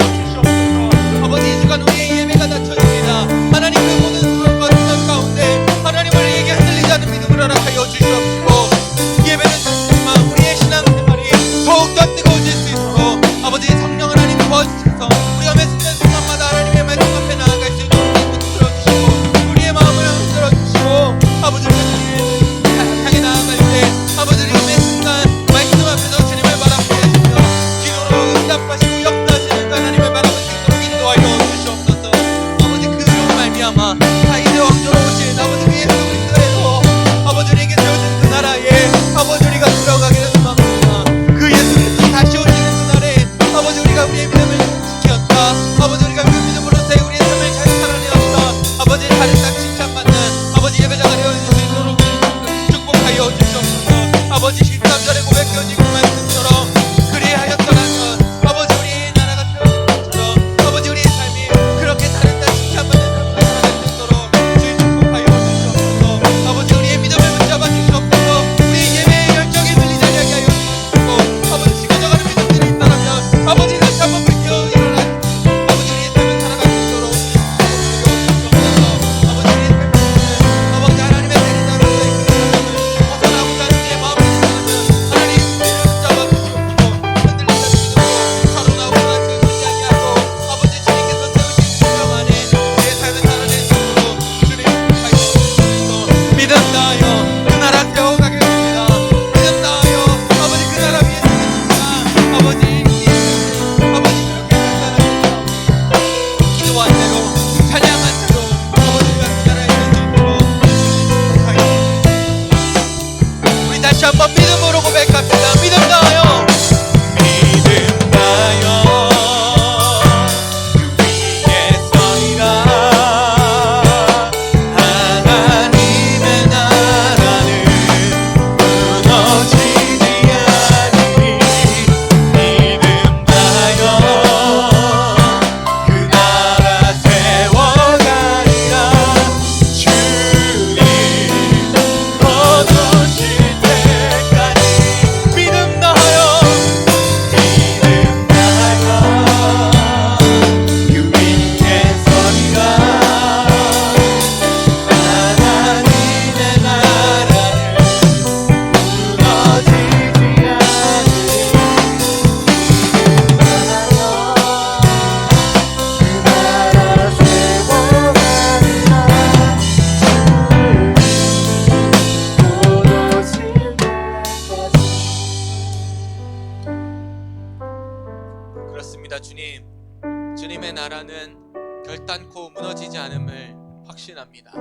하나님의 나라는 결단코 무너지지 않음을 확신합니다.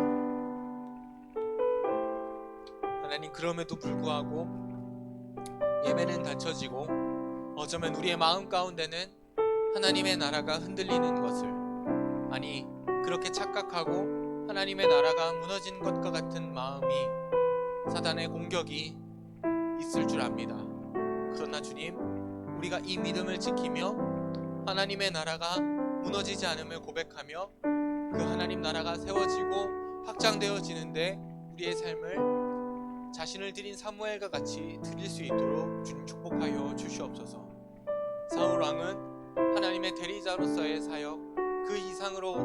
하나님, 그럼에도 불구하고 예배는 닫혀지고 어쩌면 우리의 마음 가운데는 하나님의 나라가 흔들리는 것을, 아니 그렇게 착각하고 하나님의 나라가 무너진 것과 같은 마음이, 사단의 공격이 있을 줄 압니다. 그러나 주님, 우리가 이 믿음을 지키며 하나님의 나라가 무너지지 않음을 고백하며 그 하나님 나라가 세워지고 확장되어지는데 우리의 삶을 자신을 드린 사무엘과 같이 드릴 수 있도록 주님 축복하여 주시옵소서. 사울 왕은 하나님의 대리자로서의 사역 그 이상으로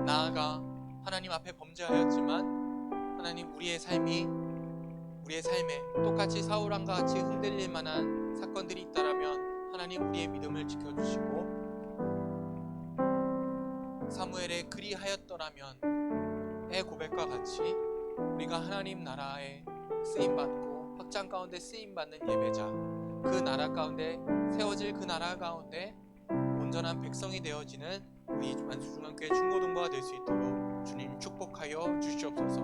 나아가 하나님 앞에 범죄하였지만, 하나님 우리의 삶에 똑같이 사울 왕과 같이 흔들릴 만한 사건들이 있다라면 하나님 우리의 믿음을 지켜주시고, 사무엘의 그리하였더라면의 고백과 같이 우리가 하나님 나라에 쓰임받고 확장 가운데 쓰임받는 예배자, 그 나라 가운데 세워질 그 나라 가운데 온전한 백성이 되어지는 우리 만수중앙교회 중고등부가 될 수 있도록 주님 축복하여 주시옵소서.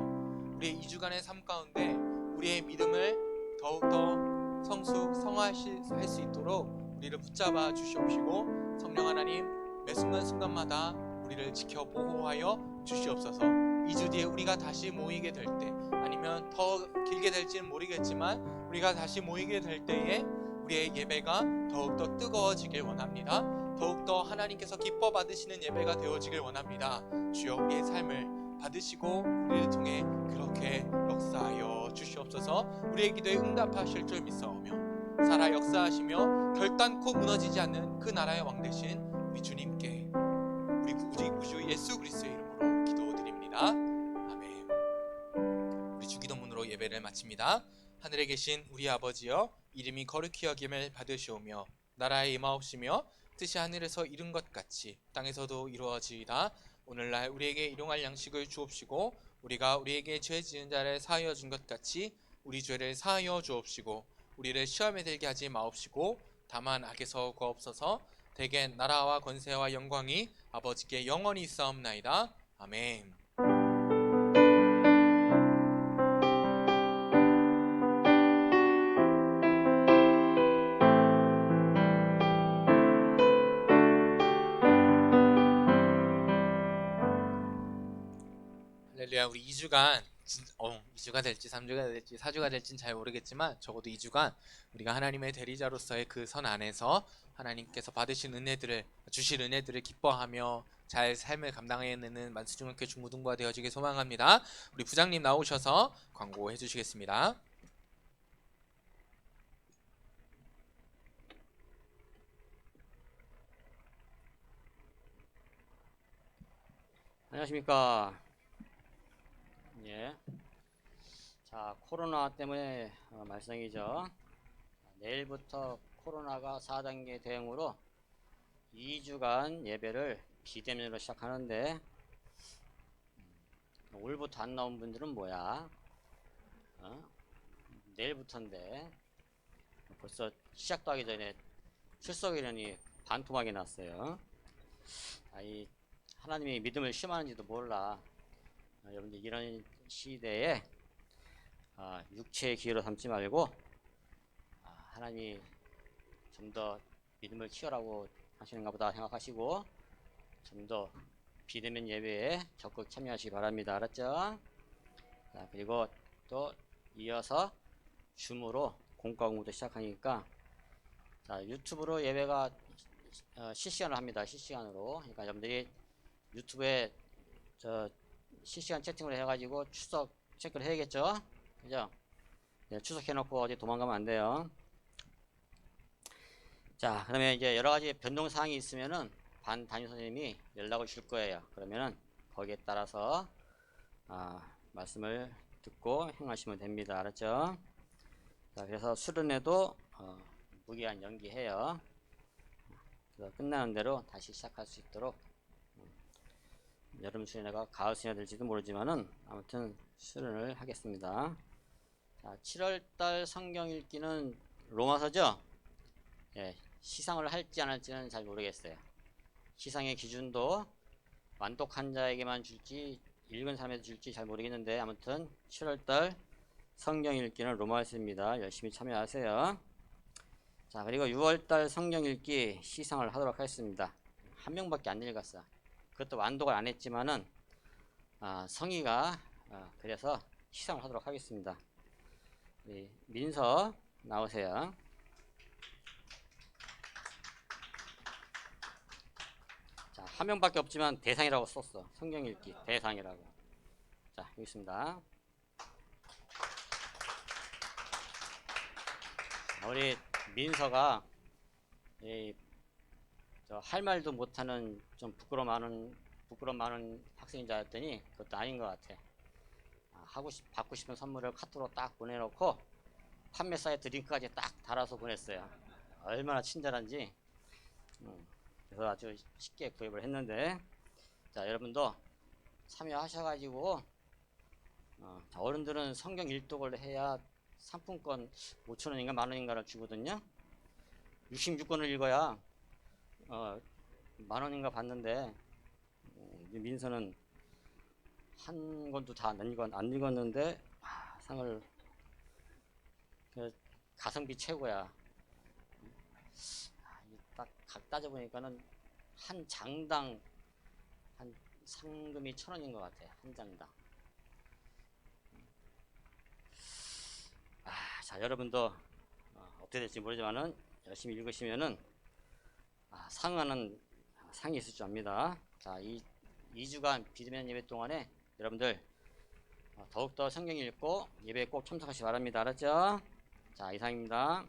우리의 2주간의 삶 가운데 우리의 믿음을 더욱더 성화할 수 있도록 우리를 붙잡아 주시옵시고, 성령 하나님 매 순간순간마다 우리를 지켜 보호하여 주시옵소서. 2주 뒤에 우리가 다시 모이게 될 때, 아니면 더 길게 될지는 모르겠지만 우리가 다시 모이게 될 때에 우리의 예배가 더욱더 뜨거워지길 원합니다. 더욱더 하나님께서 기뻐 받으시는 예배가 되어지길 원합니다. 주여, 우리의 삶을 받으시고 우리를 통해 그렇게 역사하여 주시옵소서. 우리의 기도에 응답하실 줄 믿사오며 살아 역사하시며 결단코 무너지지 않는 그 나라의 왕 되신 우리 주님께 우리 구주 예수 그리스도의 이름으로 기도드립니다. 아멘. 우리 주기도문으로 예배를 마칩니다. 하늘에 계신 우리 아버지여, 이름이 거룩히 여김을 받으시오며 나라에 임하옵시며 뜻이 하늘에서 이룬 것 같이 땅에서도 이루어지이다. 오늘날 우리에게 일용할 양식을 주옵시고, 우리가 우리에게 죄 지은 자를 사하여 준 것 같이 우리 죄를 사하여 주옵시고, 우리를 시험에 들게 하지 마옵시고 다만 악에서 구하옵소서. 대개 나라와 권세와 영광이 아버지께 영원히 있사옵나이다. 아멘. 할렐루야. 우리 2주간 2주가 될지 3주가 될지 4주가 될지는 잘 모르겠지만 적어도 2주간 우리가 하나님의 대리자로서의 그 선 안에서 하나님께서 주실 은혜들을 기뻐하며 잘 삶을 감당해내는 만수중학교 중고등부가 되어지길 소망합니다. 우리 부장님 나오셔서 광고해 주시겠습니다. 안녕하십니까. 예. 자, 코로나 때문에 말썽이죠. 내일부터 코로나가 4단계 대응으로 2주간 예배를 비대면으로 시작하는데, 오늘부터 안 나온 분들은 뭐야? 내일부터인데 벌써 시작도 하기 전에 출석 인원이 반토막이 났어요. 이 하나님이 믿음을 심하는지도 몰라. 여러분들 이런 시대에 육체의 기회로 삼지 말고 하나님이 좀 더 믿음을 키우라고 하시는가 보다 생각하시고 좀 더 비대면 예배에 적극 참여하시기 바랍니다. 알았죠? 자, 그리고 또 이어서 줌으로 공과 공부도 시작하니까, 자, 유튜브로 예배가 실시간으로 합니다. 실시간으로. 그러니까 여러분들이 유튜브에 실시간 채팅을 해가지고 추석 체크를 해야겠죠? 그죠? 네, 추석해놓고 어디 도망가면 안 돼요. 자, 그러면 이제 여러가지 변동사항이 있으면은 반 담임 선생님이 연락을 줄 거예요. 그러면은 거기에 따라서 말씀을 듣고 행하시면 됩니다. 알았죠? 자, 그래서 수련회도 무기한 연기해요. 그래서 끝나는 대로 다시 시작할 수 있도록, 여름 수련회가 가을 수련회 될지도 모르지만은 아무튼 수련을 하겠습니다. 자, 7월달 성경 읽기는 로마서죠? 예, 시상을 할지 안 할지는 잘 모르겠어요. 시상의 기준도 완독한 자에게만 줄지 읽은 사람에게 줄지 잘 모르겠는데, 아무튼 7월달 성경 읽기는 로마서 쓰입니다. 열심히 참여하세요. 자, 그리고 6월달 성경 읽기 시상을 하도록 하겠습니다. 한 명밖에 안 읽었어. 그것도 완독을 안 했지만은 성의가 그래서 시상을 하도록 하겠습니다. 민서 나오세요. 자, 한 명밖에 없지만 대상이라고 썼어. 성경 읽기 대상이라고. 자, 여기 있습니다. 우리 민서가 할 말도 못하는 좀 부끄럼 많은 학생인 줄 알았더니 그것도 아닌 것 같아. 받고 싶은 선물을 카톡으로 딱 보내놓고 판매 사이트 링크까지 딱 달아서 보냈어요. 얼마나 친절한지. 그래서 아주 쉽게 구입을 했는데, 자, 여러분도 참여하셔가지고 어른들은 성경 일독을 해야 상품권 5,000원인가 만원인가를 주거든요. 66권을 읽어야 만원인가 받는데, 민서는 한 권도 다 안 읽었는데 상을, 가성비 최고야. 딱 각 따져보니까는 한 장당 한 상금이 1,000원인 것 같아. 한 장당. 자, 여러분도 어떻게 될지 모르지만은 열심히 읽으시면은 상하는 상이 있을 줄 압니다. 자, 이 2주간 비대면 예배 동안에 여러분들 더욱더 성경 읽고 예배에 꼭 참석하시기 바랍니다. 알았죠? 자, 이상입니다.